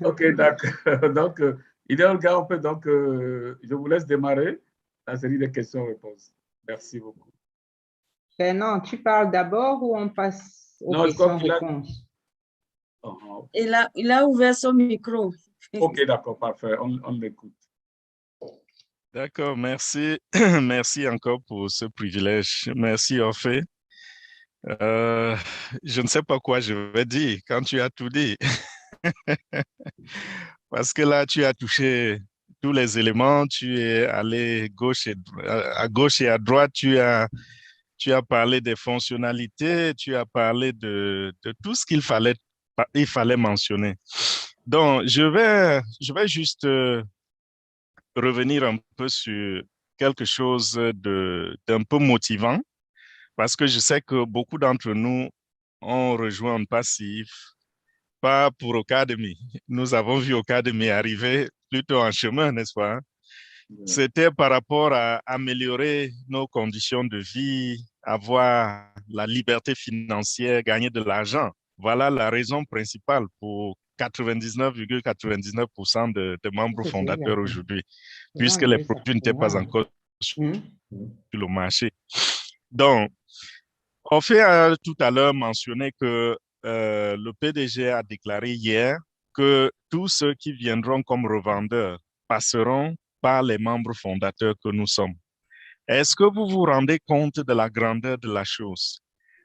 Ok, d'accord. Donc, idéal gars, on peut donc, je vous laisse démarrer la série de questions-réponses. Merci beaucoup. Non, tu parles d'abord ou on passe aux questions-réponses? Il a ouvert son micro. Ok, d'accord, parfait. On l'écoute. D'accord, merci. Merci encore pour ce privilège. Merci, Orphée. Je ne sais pas quoi je vais dire quand tu as tout dit. Parce que là, tu as touché tous les éléments, tu es allé à gauche et à droite, tu as parlé des fonctionnalités, tu as parlé de tout ce qu'il fallait mentionner. Donc, je vais juste revenir un peu sur quelque chose d'un peu motivant, parce que je sais que beaucoup d'entre nous ont rejoint Passif, pas pour Academy. Nous avons vu Academy arriver plutôt en chemin, n'est-ce pas? C'était par rapport à améliorer nos conditions de vie, avoir la liberté financière, gagner de l'argent. Voilà la raison principale pour 99,99% de membres fondateurs aujourd'hui, puisque les produits n'étaient pas encore sur le marché. Donc, Orphée a tout à l'heure mentionné que le PDG a déclaré hier que tous ceux qui viendront comme revendeurs passeront par les membres fondateurs que nous sommes. Est-ce que vous vous rendez compte de la grandeur de la chose?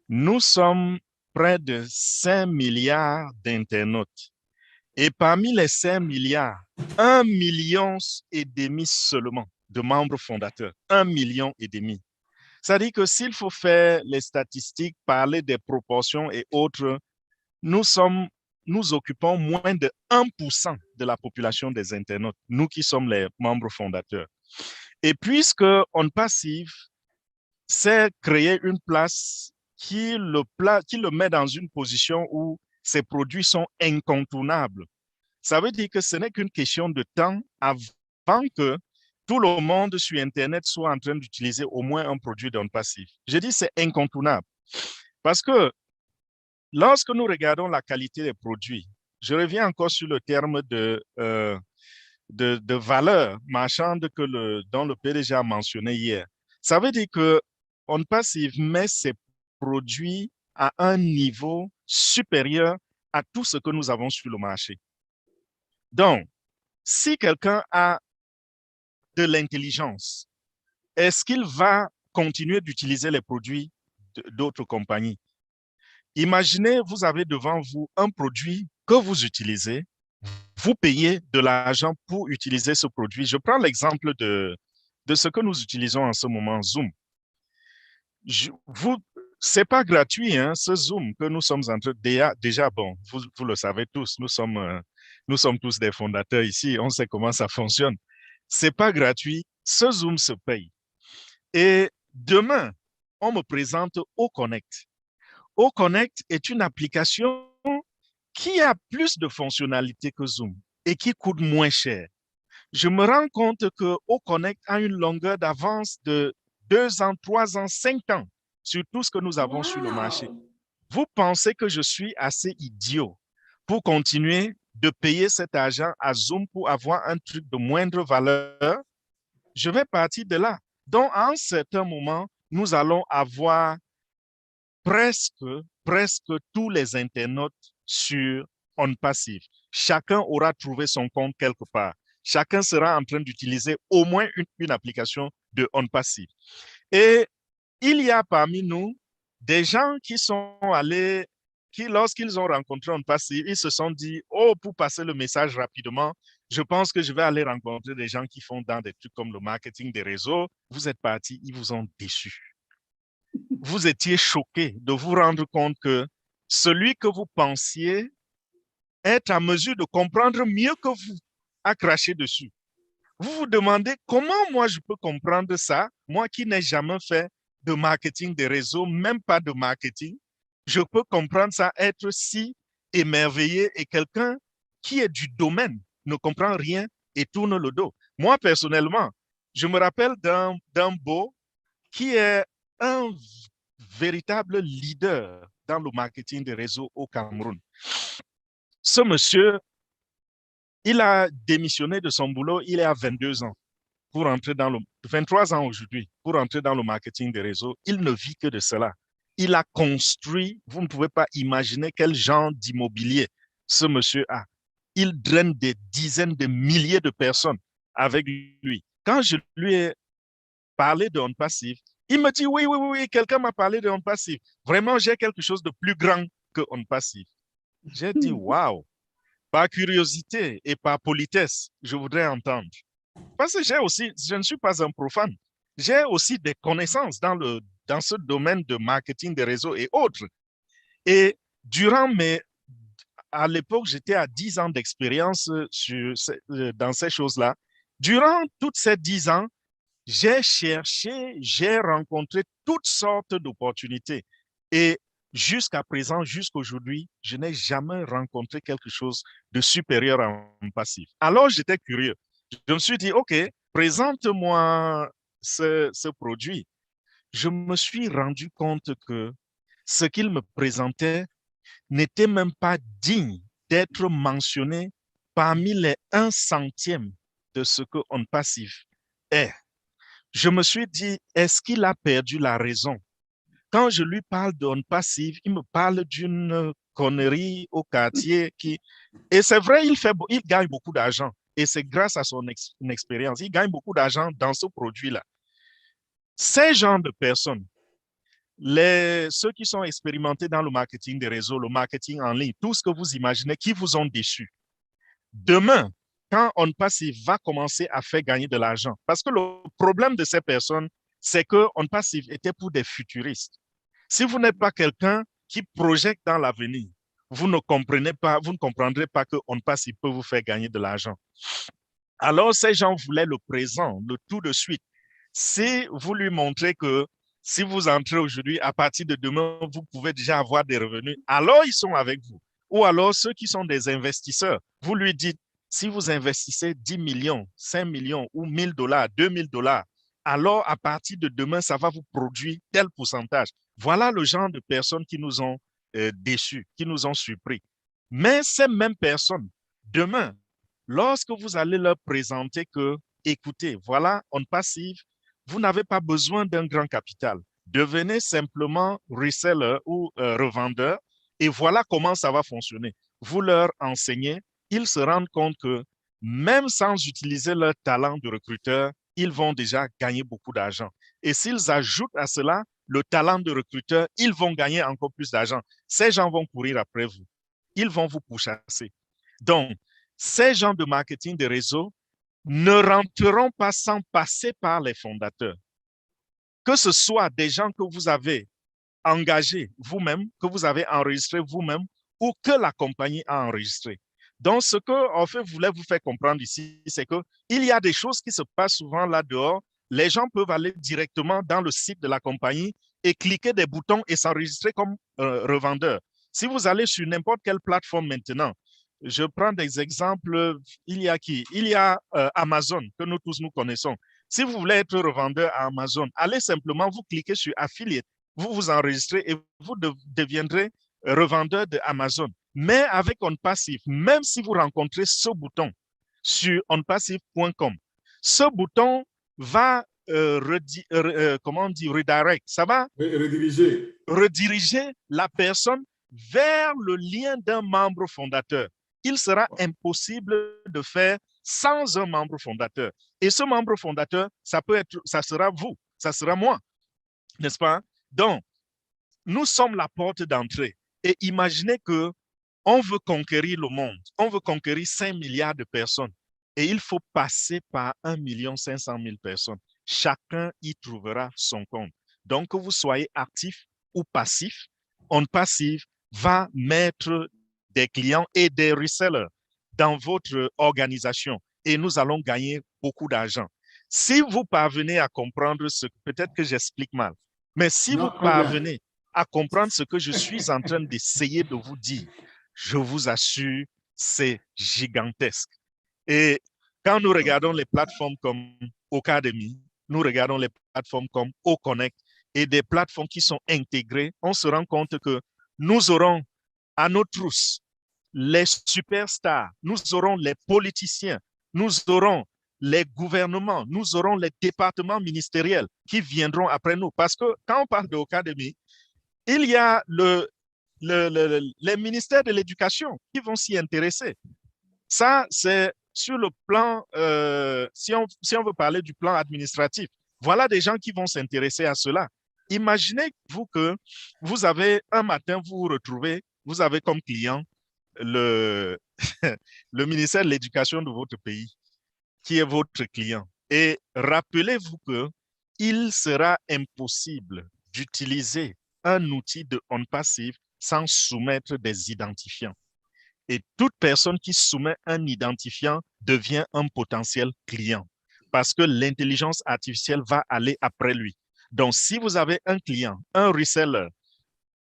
Nous sommes près de 5 milliards d'internautes. Et parmi les 5 milliards, 1,5 million seulement de membres fondateurs. 1,5 million. Ça dit que s'il faut faire les statistiques, parler des proportions et autres, nous occupons moins de 1% de la population des internautes, nous qui sommes les membres fondateurs. Et puisque On Passif s'est créé une place qui le met dans une position où ses produits sont incontournables, ça veut dire que ce n'est qu'une question de temps avant que tout le monde sur Internet soit en train d'utiliser au moins un produit d'On Passif. Je dis c'est incontournable parce que lorsque nous regardons la qualité des produits, je reviens encore sur le terme de valeur marchande dont le PDG a mentionné hier. Ça veut dire que On Passif met ses produits à un niveau supérieur à tout ce que nous avons sur le marché. Donc, si quelqu'un a de l'intelligence, est-ce qu'il va continuer d'utiliser les produits d'autres compagnies? Imaginez, vous avez devant vous un produit que vous utilisez, vous payez de l'argent pour utiliser ce produit. Je prends l'exemple de ce que nous utilisons en ce moment, Zoom. C'est pas gratuit, hein, ce Zoom que nous sommes en train de... Déjà, bon, vous le savez tous, nous sommes tous des fondateurs ici, on sait comment ça fonctionne. C'est pas gratuit, ce Zoom se paye. Et demain, on me présente OConnect. OConnect est une application qui a plus de fonctionnalités que Zoom et qui coûte moins cher. je me rends compte que Oconnect a une longueur d'avance de 2 ans, 3 ans, 5 ans sur tout ce que nous avons sur le marché. Vous pensez que je suis assez idiot pour continuer de payer cet argent à Zoom pour avoir un truc de moindre valeur? Je vais partir de là. Donc, à un certain moment, nous allons avoir presque tous les internautes sur OnPassive. Chacun aura trouvé son compte quelque part. Chacun sera en train d'utiliser au moins une application de OnPassive. Et il y a parmi nous des gens qui sont allés, qui lorsqu'ils ont rencontré OnPassive, ils se sont dit, oh, pour passer le message rapidement, je pense que je vais aller rencontrer des gens qui font dans des trucs comme le marketing des réseaux. Vous êtes partis, ils vous ont déçus. Vous étiez choqués de vous rendre compte que celui que vous pensiez être en mesure de comprendre mieux que vous a craché dessus. Vous vous demandez comment moi je peux comprendre ça, moi qui n'ai jamais fait de marketing des réseaux, même pas de marketing, je peux comprendre ça, être si émerveillé, et quelqu'un qui est du domaine ne comprend rien et tourne le dos. Moi, personnellement, je me rappelle d'un beau qui est un véritable leader dans le marketing des réseaux au Cameroun. Ce monsieur, il a démissionné de son boulot, il est à 22 ans. Pour entrer dans le 23 ans aujourd'hui, pour entrer dans le marketing des réseaux, il ne vit que de cela. Il a construit, vous ne pouvez pas imaginer quel genre d'immobilier ce monsieur a. Il draine des dizaines de milliers de personnes avec lui. Quand je lui ai parlé de OnPassive, il me dit oui, quelqu'un m'a parlé de OnPassive. Vraiment, j'ai quelque chose de plus grand que OnPassive. J'ai dit waouh, par curiosité et par politesse, je voudrais entendre. Parce que je ne suis pas un profane, j'ai aussi des connaissances dans ce domaine de marketing des réseaux et autres. Et à l'époque, j'étais à 10 ans d'expérience dans ces choses-là. Durant toutes ces 10 ans, j'ai rencontré toutes sortes d'opportunités. Et jusqu'à présent, jusqu'aujourd'hui, je n'ai jamais rencontré quelque chose de supérieur à OnPassive. Alors, j'étais curieux. Je me suis dit, OK, présente-moi ce produit. Je me suis rendu compte que ce qu'il me présentait n'était même pas digne d'être mentionné parmi les 1/100e de ce que OnPassive est. Je me suis dit, est-ce qu'il a perdu la raison? Quand je lui parle de OnPassive, il me parle d'une connerie au quartier et c'est vrai, il gagne beaucoup d'argent. Et c'est grâce à son expérience. Il gagne beaucoup d'argent dans ce produit-là. Ces genres de personnes, ceux qui sont expérimentés dans le marketing des réseaux, le marketing en ligne, tout ce que vous imaginez, qui vous ont déçus. Demain, quand OnPassive va commencer à faire gagner de l'argent, parce que le problème de ces personnes, c'est que OnPassive était pour des futuristes. Si vous n'êtes pas quelqu'un qui projette dans l'avenir, vous ne comprendrez pas que OnPassive peut vous faire gagner de l'argent. Alors, ces gens voulaient le présent, le tout de suite. Si vous lui montrez que si vous entrez aujourd'hui, à partir de demain, vous pouvez déjà avoir des revenus, alors ils sont avec vous. Ou alors, ceux qui sont des investisseurs, vous lui dites, si vous investissez 10 millions, 5 millions ou 1 000 $, 2 000 $, alors à partir de demain, ça va vous produire tel pourcentage. Voilà le genre de personnes qui nous ont déçus, qui nous ont surpris. Mais ces mêmes personnes, demain, lorsque vous allez leur présenter que, écoutez, voilà, OnPassive, vous n'avez pas besoin d'un grand capital. Devenez simplement reseller ou revendeur et voilà comment ça va fonctionner. Vous leur enseignez, ils se rendent compte que même sans utiliser leur talent de recruteur, ils vont déjà gagner beaucoup d'argent. Et s'ils ajoutent à cela le talent de recruteur, ils vont gagner encore plus d'argent. Ces gens vont courir après vous. Ils vont vous pourchasser. Donc, ces gens de marketing de réseau ne rentreront pas sans passer par les fondateurs. Que ce soit des gens que vous avez engagés vous-même, que vous avez enregistrés vous-même, ou que la compagnie a enregistré. Donc, ce que en fait voulais vous faire comprendre ici, c'est qu'il y a des choses qui se passent souvent là dehors. Les gens peuvent aller directement dans le site de la compagnie et cliquer des boutons et s'enregistrer comme revendeur. Si vous allez sur n'importe quelle plateforme maintenant, Je prends des exemples. Il y a qui? Il y a Amazon, que nous tous nous connaissons. Si vous voulez être revendeur à Amazon, allez simplement, vous cliquez sur Affiliate, vous vous enregistrez et vous deviendrez revendeur de Amazon. Mais avec OnPassive, même si vous rencontrez ce bouton sur onpassive.com, ce bouton va comment on dit, redirect, ça va rediriger la personne vers le lien d'un membre fondateur. Il sera impossible de faire sans un membre fondateur. Et ce membre fondateur, ça sera vous, ça sera moi, n'est-ce pas? Donc, nous sommes la porte d'entrée. Et imaginez que on veut conquérir le monde, on veut conquérir 5 milliards de personnes. Et il faut passer par 1 500 000 personnes. Chacun y trouvera son compte. Donc, que vous soyez actif ou passif, OnPassive va mettre des clients et des resellers dans votre organisation et nous allons gagner beaucoup d'argent. Si vous parvenez à comprendre ce que, peut-être que j'explique mal, mais si vous parvenez à comprendre ce que je suis en train d'essayer de vous dire, je vous assure, c'est gigantesque. Et quand nous regardons les plateformes comme Ocademy, nous regardons les plateformes comme Oconnect et des plateformes qui sont intégrées, on se rend compte que nous aurons à nos trousses les superstars, nous aurons les politiciens, nous aurons les gouvernements, nous aurons les départements ministériels qui viendront après nous. Parce que quand on parle de Ocademy, il y a les ministères de l'éducation qui vont s'y intéresser. Ça, c'est sur le plan, si on veut parler du plan administratif, voilà des gens qui vont s'intéresser à cela. Imaginez-vous que vous avez un matin, vous vous retrouvez, vous avez comme client le ministère de l'Éducation de votre pays, qui est votre client. Et rappelez-vous qu'il sera impossible d'utiliser un outil de OnPassive sans soumettre des identifiants. Et toute personne qui soumet un identifiant devient un potentiel client parce que l'intelligence artificielle va aller après lui. Donc, si vous avez un client, un reseller,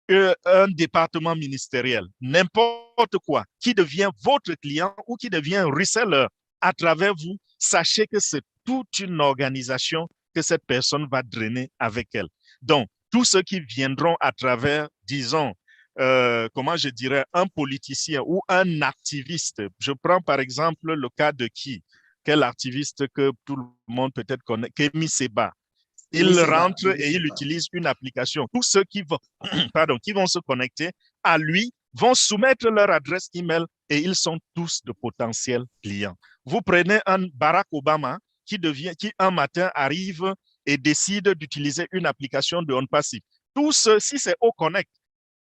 un département ministériel, n'importe quoi, qui devient votre client ou qui devient un reseller à travers vous, sachez que c'est toute une organisation que cette personne va drainer avec elle. Donc, tous ceux qui viendront à travers, disons, comment je dirais, un politicien ou un activiste. Je prends par exemple le cas de qui? Quel activiste que tout le monde peut-être connaît? Kémy Séba. Il rentre et il utilise une application. Tous ceux qui vont, qui vont se connecter à lui vont soumettre leur adresse email et ils sont tous de potentiels clients. Vous prenez un Barack Obama qui un matin arrive et décide d'utiliser une application de OnPassive. Si c'est Oconnect,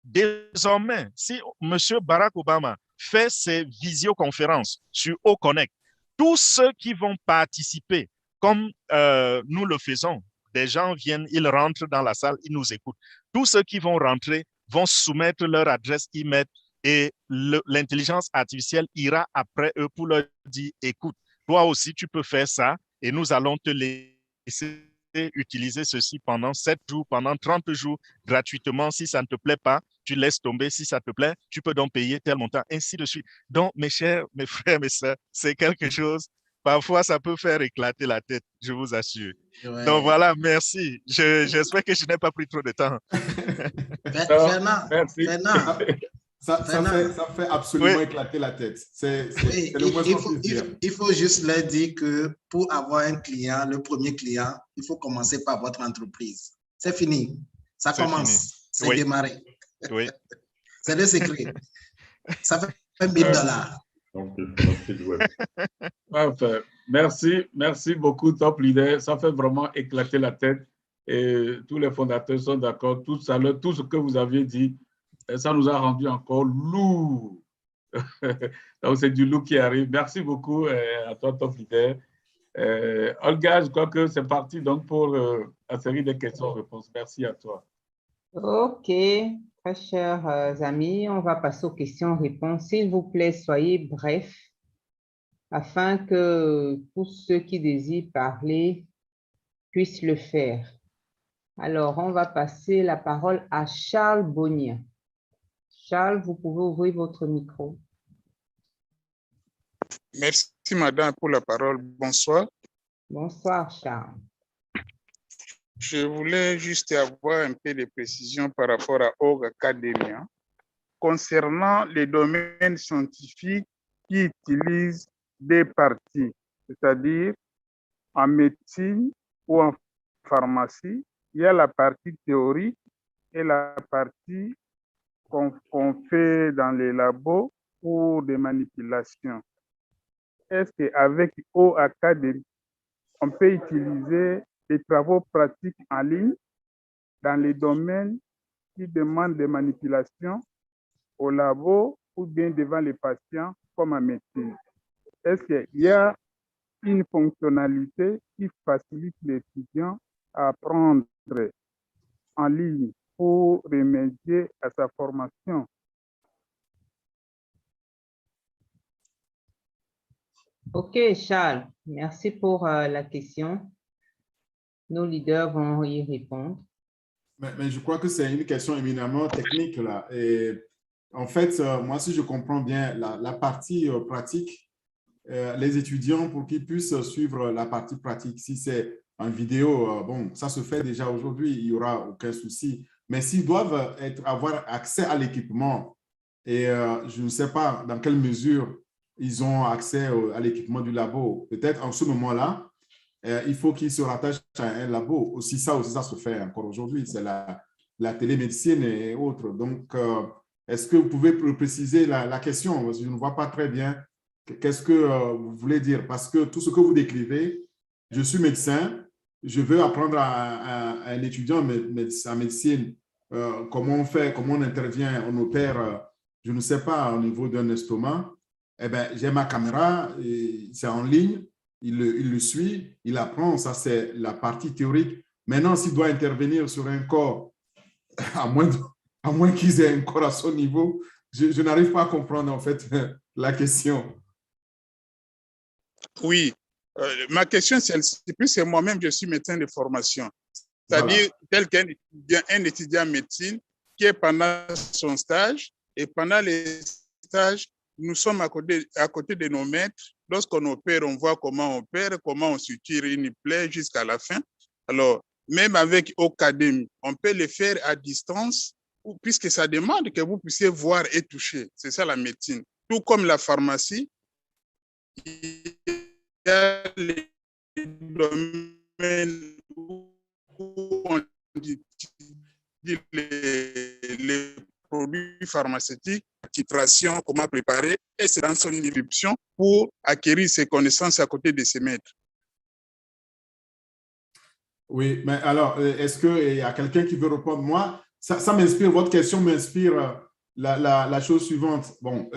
désormais, si M. Barack Obama fait ses visioconférences sur Oconnect, tous ceux qui vont participer, comme nous le faisons, des gens viennent, ils rentrent dans la salle, ils nous écoutent. Tous ceux qui vont rentrer vont soumettre leur adresse email et l'intelligence artificielle ira après eux pour leur dire, écoute, toi aussi, tu peux faire ça et nous allons te laisser utiliser ceci pendant 7 jours, pendant 30 jours gratuitement. Si ça ne te plaît pas, tu laisses tomber. Si ça te plaît, tu peux donc payer tel montant, ainsi de suite. Donc, mes chers, mes frères, mes sœurs, c'est quelque chose, parfois, ça peut faire éclater la tête, je vous assure. Ouais. Donc, voilà, merci. J'espère que je n'ai pas pris trop de temps. Merci. Ça fait absolument éclater la tête. C'est le moins qu'on puisse dire. Il faut juste leur dire que pour avoir un client, le premier client, il faut commencer par votre entreprise. C'est fini. Ça commence. C'est démarré. Oui. C'est le secret. Ça fait $1 000. Parfait. Merci beaucoup, Top Leader. Ça fait vraiment éclater la tête. Et tous les fondateurs sont d'accord. Tout ce que vous aviez dit, ça nous a rendu encore lourd. Donc, c'est du lourd qui arrive. Merci beaucoup à toi, Top Leader. Olga, je crois que c'est parti donc pour la série de questions-réponses. Merci à toi. OK, très chers amis, on va passer aux questions-réponses. S'il vous plaît, soyez brefs afin que tous ceux qui désirent parler puissent le faire. Alors, on va passer la parole à Charles Bonnier. Charles, vous pouvez ouvrir votre micro. Merci, madame, pour la parole. Bonsoir. Bonsoir, Charles. Je voulais juste avoir un peu de précision par rapport à Org Academia concernant les domaines scientifiques qui utilisent des parties, c'est-à-dire en médecine ou en pharmacie, il y a la partie théorique et la partie qu'on fait dans les labos pour des manipulations. Est-ce qu'avec O Academy, on peut utiliser des travaux pratiques en ligne dans les domaines qui demandent des manipulations au labo ou bien devant les patients comme en médecine? Est-ce qu'il y a une fonctionnalité qui facilite l'étudiant à apprendre en ligne pour remédier à sa formation? OK, Charles, merci pour la question. Nos leaders vont y répondre. Mais je crois que c'est une question éminemment technique, là. Et en fait, moi, si je comprends bien la partie pratique, les étudiants, pour qu'ils puissent suivre la partie pratique, si c'est en vidéo, bon, ça se fait déjà aujourd'hui, il n'y aura aucun souci. Mais s'ils doivent avoir accès à l'équipement, et je ne sais pas dans quelle mesure ils ont accès à l'équipement du labo, peut-être en ce moment-là, il faut qu'ils se rattachent à un labo. Aussi, ça se fait encore aujourd'hui. C'est la télémédecine et autres. Donc, est-ce que vous pouvez préciser la question? Parce que je ne vois pas très bien qu'est-ce que vous voulez dire. Parce que tout ce que vous décrivez, je suis médecin, je veux apprendre à un étudiant en médecine comment on fait, comment on intervient, on opère, je ne sais pas, au niveau d'un estomac. Eh bien, j'ai ma caméra, c'est en ligne. Il le suit, il apprend, ça c'est la partie théorique. Maintenant, s'il doit intervenir sur un corps, à moins qu'ils aient un corps à son niveau, je n'arrive pas à comprendre en fait la question. Oui, ma question c'est plus moi-même, je suis médecin de formation. C'est-à-dire tel qu'un étudiant en médecine qui est pendant son stage et pendant les stages, nous sommes à côté de nos maîtres. Lorsqu'on opère, on voit comment on opère, comment on suture une plaie jusqu'à la fin. Alors, même avec Ocademy, on peut le faire à distance, puisque ça demande que vous puissiez voir et toucher. C'est ça la médecine. Tout comme la pharmacie, il y a les domaines où on dit les produits pharmaceutiques, titration, comment préparer, et c'est dans son inscription pour acquérir ses connaissances à côté de ses maîtres. Oui, mais alors, est-ce qu'il y a quelqu'un qui veut répondre? Moi, ça m'inspire, votre question m'inspire la chose suivante. Bon,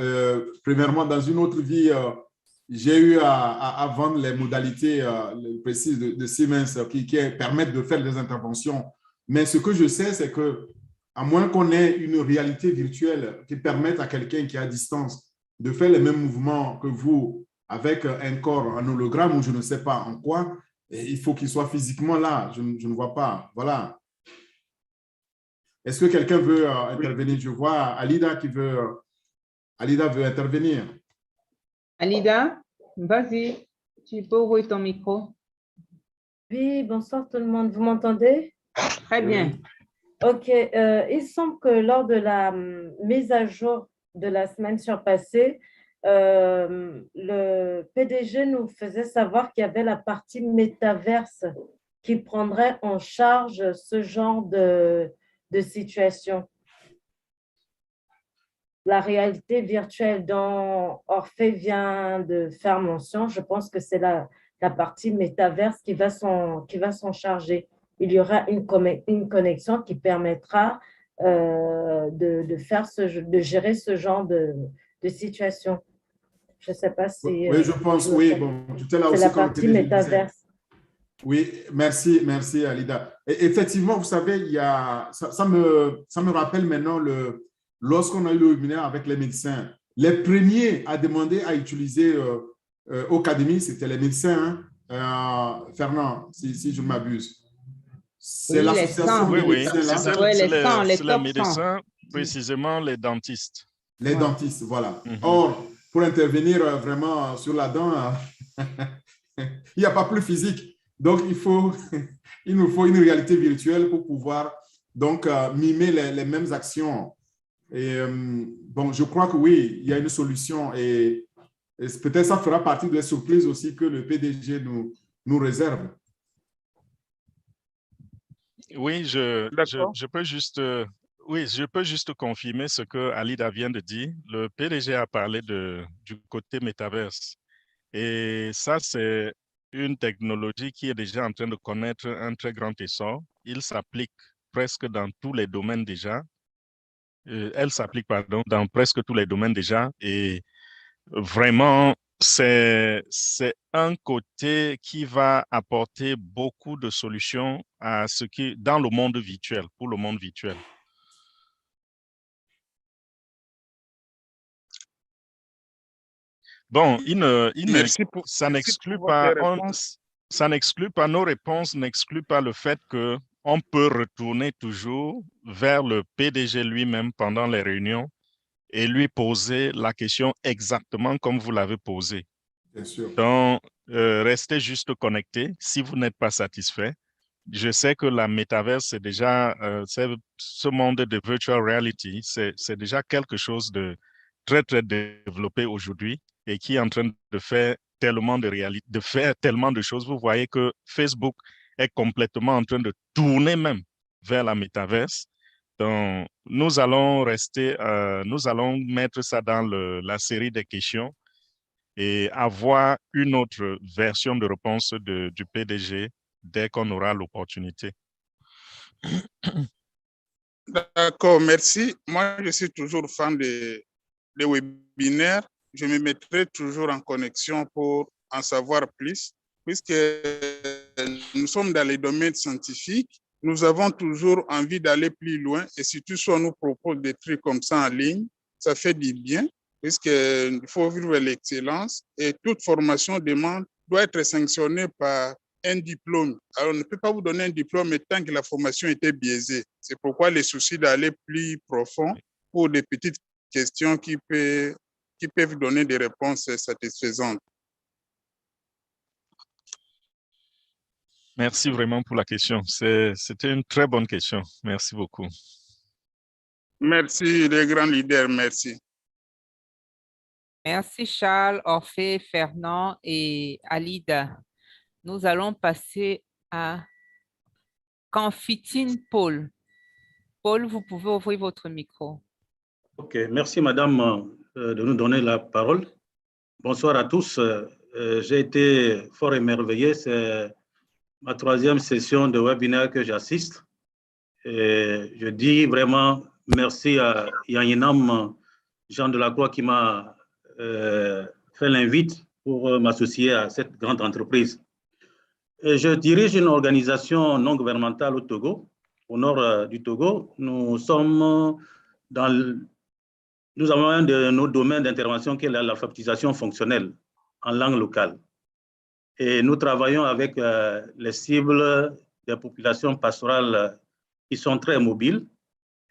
premièrement, dans une autre vie, j'ai eu à vendre les modalités précises de Siemens qui permettent de faire des interventions. Mais ce que je sais, c'est que à moins qu'on ait une réalité virtuelle qui permette à quelqu'un qui est à distance de faire les mêmes mouvements que vous avec un corps en hologramme ou je ne sais pas en quoi, il faut qu'il soit physiquement là. Je ne vois pas. Voilà. Est-ce que quelqu'un veut intervenir? Je vois Alida qui veut intervenir. Alida, vas-y, tu peux ouvrir ton micro. Oui, bonsoir tout le monde. Vous m'entendez? Très bien. OK. Il semble que lors de la mise à jour de la semaine surpassée, le PDG nous faisait savoir qu'il y avait la partie métaverse qui prendrait en charge ce genre de situation. La réalité virtuelle dont Orphée vient de faire mention, je pense que c'est la partie métaverse qui va s'en charger. Il y aura une connexion qui permettra de gérer ce genre de situation. Je ne sais pas si… Oui, je pense, oui. Bon, tout à l'heure aussi, c'est la partie métaverse. Oui, merci Alida. Et effectivement, vous savez, ça me rappelle maintenant lorsqu'on a eu le webinaire avec les médecins, les premiers à demander à utiliser Ocademy, c'était les médecins, Fernand, si je ne m'abuse. C'est l'association des médecins. C'est les médecins, précisément les dentistes. Les dentistes, voilà. Or, pour intervenir vraiment sur la dent, il n'y a pas plus physique. Donc, il nous faut une réalité virtuelle pour pouvoir donc mimer les mêmes actions. Et bon, je crois que oui, il y a une solution et peut-être ça fera partie des surprises aussi que le PDG nous réserve. Oui, je peux juste, oui, je peux juste confirmer ce que Alida vient de dire. Le PDG a parlé du côté métaverse. Et ça, c'est une technologie qui est déjà en train de connaître un très grand essor. Il s'applique presque dans tous les domaines déjà. Elle s'applique, pardon, dans presque tous les domaines déjà. Et vraiment, c'est un côté qui va apporter beaucoup de solutions à ce qui dans le monde virtuel, pour le monde virtuel. Bon, ça n'exclut pas, nos réponses n'excluent pas le fait que on peut retourner toujours vers le PDG lui-même pendant les réunions et lui poser la question exactement comme vous l'avez posée. Bien sûr. Donc, restez juste connectés si vous n'êtes pas satisfait. Je sais que la métaverse, c'est déjà, ce monde de virtual reality, c'est déjà quelque chose de très, très développé aujourd'hui et qui est en train de faire tellement de choses. Vous voyez que Facebook est complètement en train de tourner même vers la métaverse. Donc, nous allons mettre ça dans la série des questions et avoir une autre version de réponse du PDG dès qu'on aura l'opportunité. D'accord, merci. Moi, je suis toujours fan des webinaires. Je me mettrai toujours en connexion pour en savoir plus, puisque nous sommes dans les domaines scientifiques. Nous avons toujours envie d'aller plus loin et surtout si on nous propose des trucs comme ça en ligne, ça fait du bien, puisqu'il faut vivre l'excellence et toute formation doit être sanctionnée par un diplôme. Alors, on ne peut pas vous donner un diplôme tant que la formation était biaisée. C'est pourquoi les soucis d'aller plus profond pour des petites questions qui peuvent donner des réponses satisfaisantes. Merci vraiment pour la question. C'était une très bonne question. Merci beaucoup. Merci, les grands leaders. Merci. Merci, Charles, Orphée, Fernand et Alida. Nous allons passer à Kanfitine Paul. Paul, vous pouvez ouvrir votre micro. OK, merci madame de nous donner la parole. Bonsoir à tous. J'ai été fort émerveillé. C'est ma 3e session de webinaire que j'assiste. Et je dis vraiment merci à Yanninam Jean Delacroix qui m'a fait l'invite pour m'associer à cette grande entreprise. Et je dirige une organisation non gouvernementale au Togo, au nord du Togo. Nous avons un de nos domaines d'intervention qui est l'alphabétisation fonctionnelle en langue locale. Et nous travaillons avec les cibles des populations pastorales qui sont très mobiles.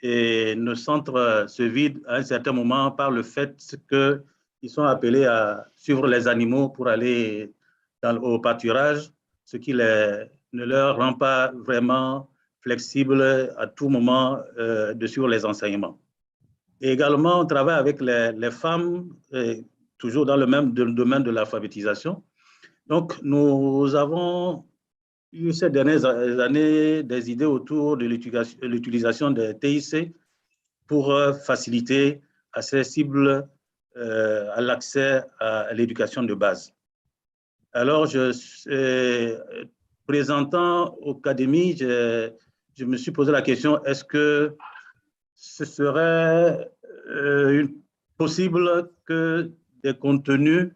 Et nos centres se vident à un certain moment par le fait qu'ils sont appelés à suivre les animaux pour aller au pâturage, ce qui ne leur rend pas vraiment flexibles à tout moment de suivre les enseignements. Et également, on travaille avec les femmes, toujours dans le même domaine de l'alphabétisation. Donc, nous avons eu ces dernières années des idées autour de l'utilisation des TIC pour faciliter à ces cibles à l'accès à l'éducation de base. Alors, présentant au Académie, je me suis posé la question, est-ce que ce serait possible que des contenus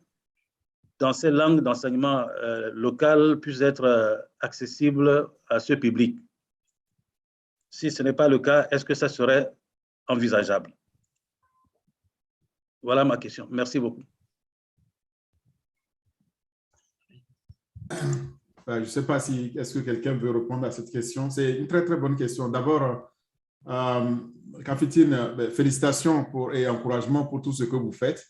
dans ces langues d'enseignement local puissent être accessibles à ce public? Si ce n'est pas le cas, est-ce que ça serait envisageable? Voilà ma question. Merci beaucoup. Je ne sais pas si est-ce que quelqu'un veut répondre à cette question. C'est une très, très bonne question. D'abord, Kanfitine, félicitations et encouragement pour tout ce que vous faites.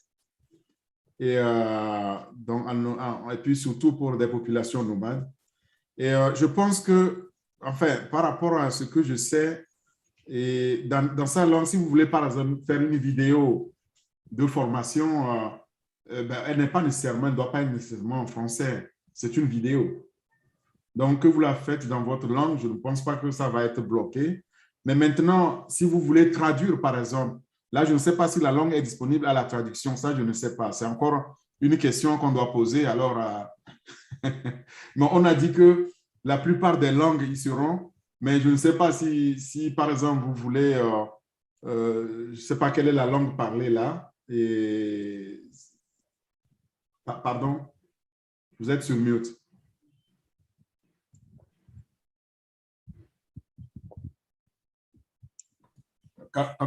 et, et puis surtout pour des populations nomades. Et je pense que, enfin, par rapport à ce que je sais, et dans sa langue, si vous voulez par exemple faire une vidéo de formation, elle n'est pas nécessairement, elle ne doit pas être nécessairement en français. C'est une vidéo. Donc, que vous la faites dans votre langue, je ne pense pas que ça va être bloqué. Mais maintenant, si vous voulez traduire, par exemple, là, je ne sais pas si la langue est disponible à la traduction. Ça, je ne sais pas. C'est encore une question qu'on doit poser. Alors, mais on a dit que la plupart des langues y seront. Mais je ne sais pas si par exemple, vous voulez... je ne sais pas quelle est la langue parlée là. Et... Pardon, vous êtes sur mute.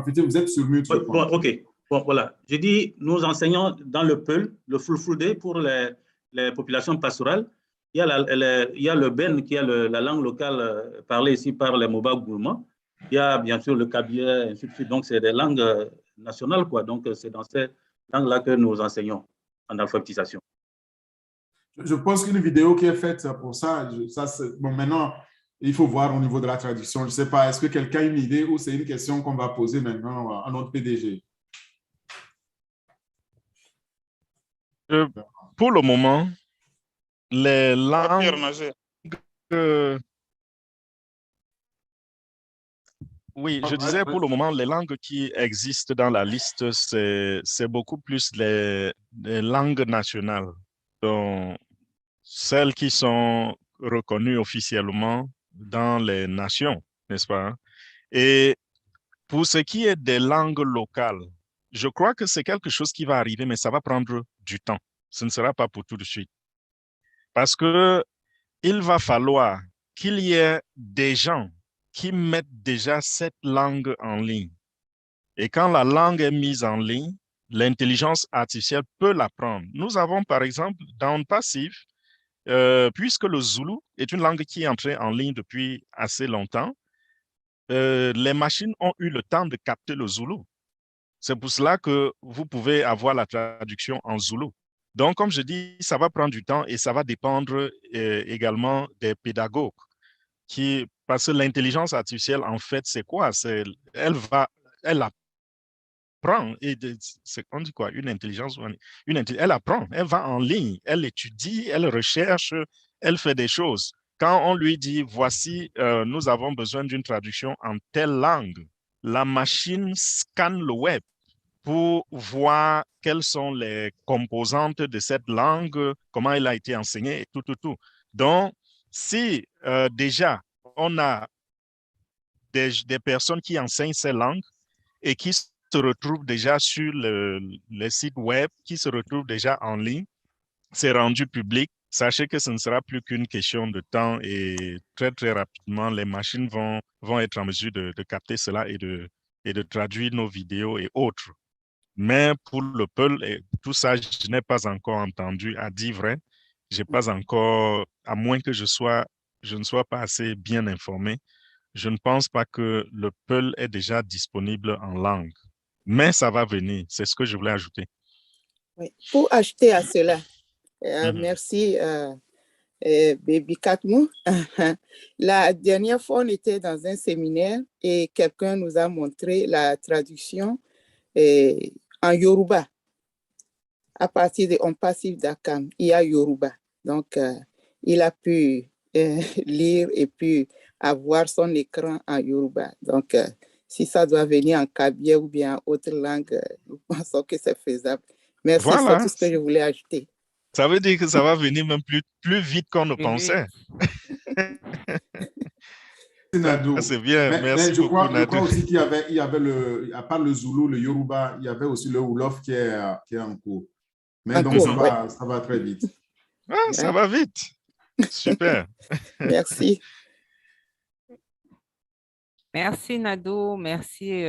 Vous êtes sur mute. Bon, OK. Bon, voilà. Je dis, nous enseignons dans le Peul, le Fulfulde pour les populations pastorales. Il y a le Ben qui est la langue locale parlée ici par les Moba Gourma. Il y a bien sûr le Kabyle, ainsi de suite. Donc, c'est des langues nationales, quoi. Donc, c'est dans ces langues-là que nous enseignons en alphabétisation. Je pense qu'une vidéo qui est faite pour ça, bon, maintenant, il faut voir au niveau de la traduction. Je ne sais pas, est-ce que quelqu'un a une idée ou c'est une question qu'on va poser maintenant à notre PDG? Pour le moment, les langues... Oui, je disais pour le moment, les langues qui existent dans la liste, c'est beaucoup plus les langues nationales. Donc, celles qui sont reconnues officiellement dans les nations, n'est-ce pas? Et pour ce qui est des langues locales, je crois que c'est quelque chose qui va arriver, mais ça va prendre du temps. Ce ne sera pas pour tout de suite. Parce que il va falloir qu'il y ait des gens qui mettent déjà cette langue en ligne. Et quand la langue est mise en ligne, l'intelligence artificielle peut l'apprendre. Nous avons, par exemple, dans Passif, puisque le Zoulou est une langue qui est entrée en ligne depuis assez longtemps, les machines ont eu le temps de capter le Zoulou. C'est pour cela que vous pouvez avoir la traduction en Zoulou. Donc, comme je dis, ça va prendre du temps et ça va dépendre également des pédagogues. Parce que l'intelligence artificielle, en fait, c'est quoi? Elle apprend. On dit quoi? Une intelligence? Elle apprend, elle va en ligne, elle étudie, elle recherche, elle fait des choses. Quand on lui dit, voici, nous avons besoin d'une traduction en telle langue, la machine scanne le web pour voir quelles sont les composantes de cette langue, comment elle a été enseignée et tout. Donc, si déjà on a des personnes qui enseignent ces langues et qui se retrouvent déjà sur les sites web, qui se retrouvent déjà en ligne, c'est rendu public. Sachez que ce ne sera plus qu'une question de temps et très, très rapidement, les machines vont être en mesure de capter cela et de traduire nos vidéos et autres. Mais pour le Peul, et tout ça, je n'ai pas encore entendu, à dire vrai. Je n'ai pas encore, à moins que je ne sois pas assez bien informé, je ne pense pas que le Peul est déjà disponible en langue. Mais ça va venir, c'est ce que je voulais ajouter. Oui. Pour ajouter à cela, merci Baby Katmou. La dernière fois, on était dans un séminaire et quelqu'un nous a montré la traduction en Yoruba. À partir de On Passif d'Akam, il y a Yoruba. Donc, il a pu lire et puis avoir son écran en Yoruba. Donc, si ça doit venir en Kabyle ou bien en autre langue, nous pensons que c'est faisable. Merci, voilà. C'est tout ce que je voulais ajouter. Ça veut dire que ça va venir même plus vite qu'on ne pensait. C'est bien, merci mais je beaucoup, crois aussi qu'il y avait à part le Zoulou, le Yoruba, il y avait aussi le Wolof qui est en cours. Mais donc, ça va très vite. Ah, ça va vite. Super. Merci. Merci, Nado. Merci.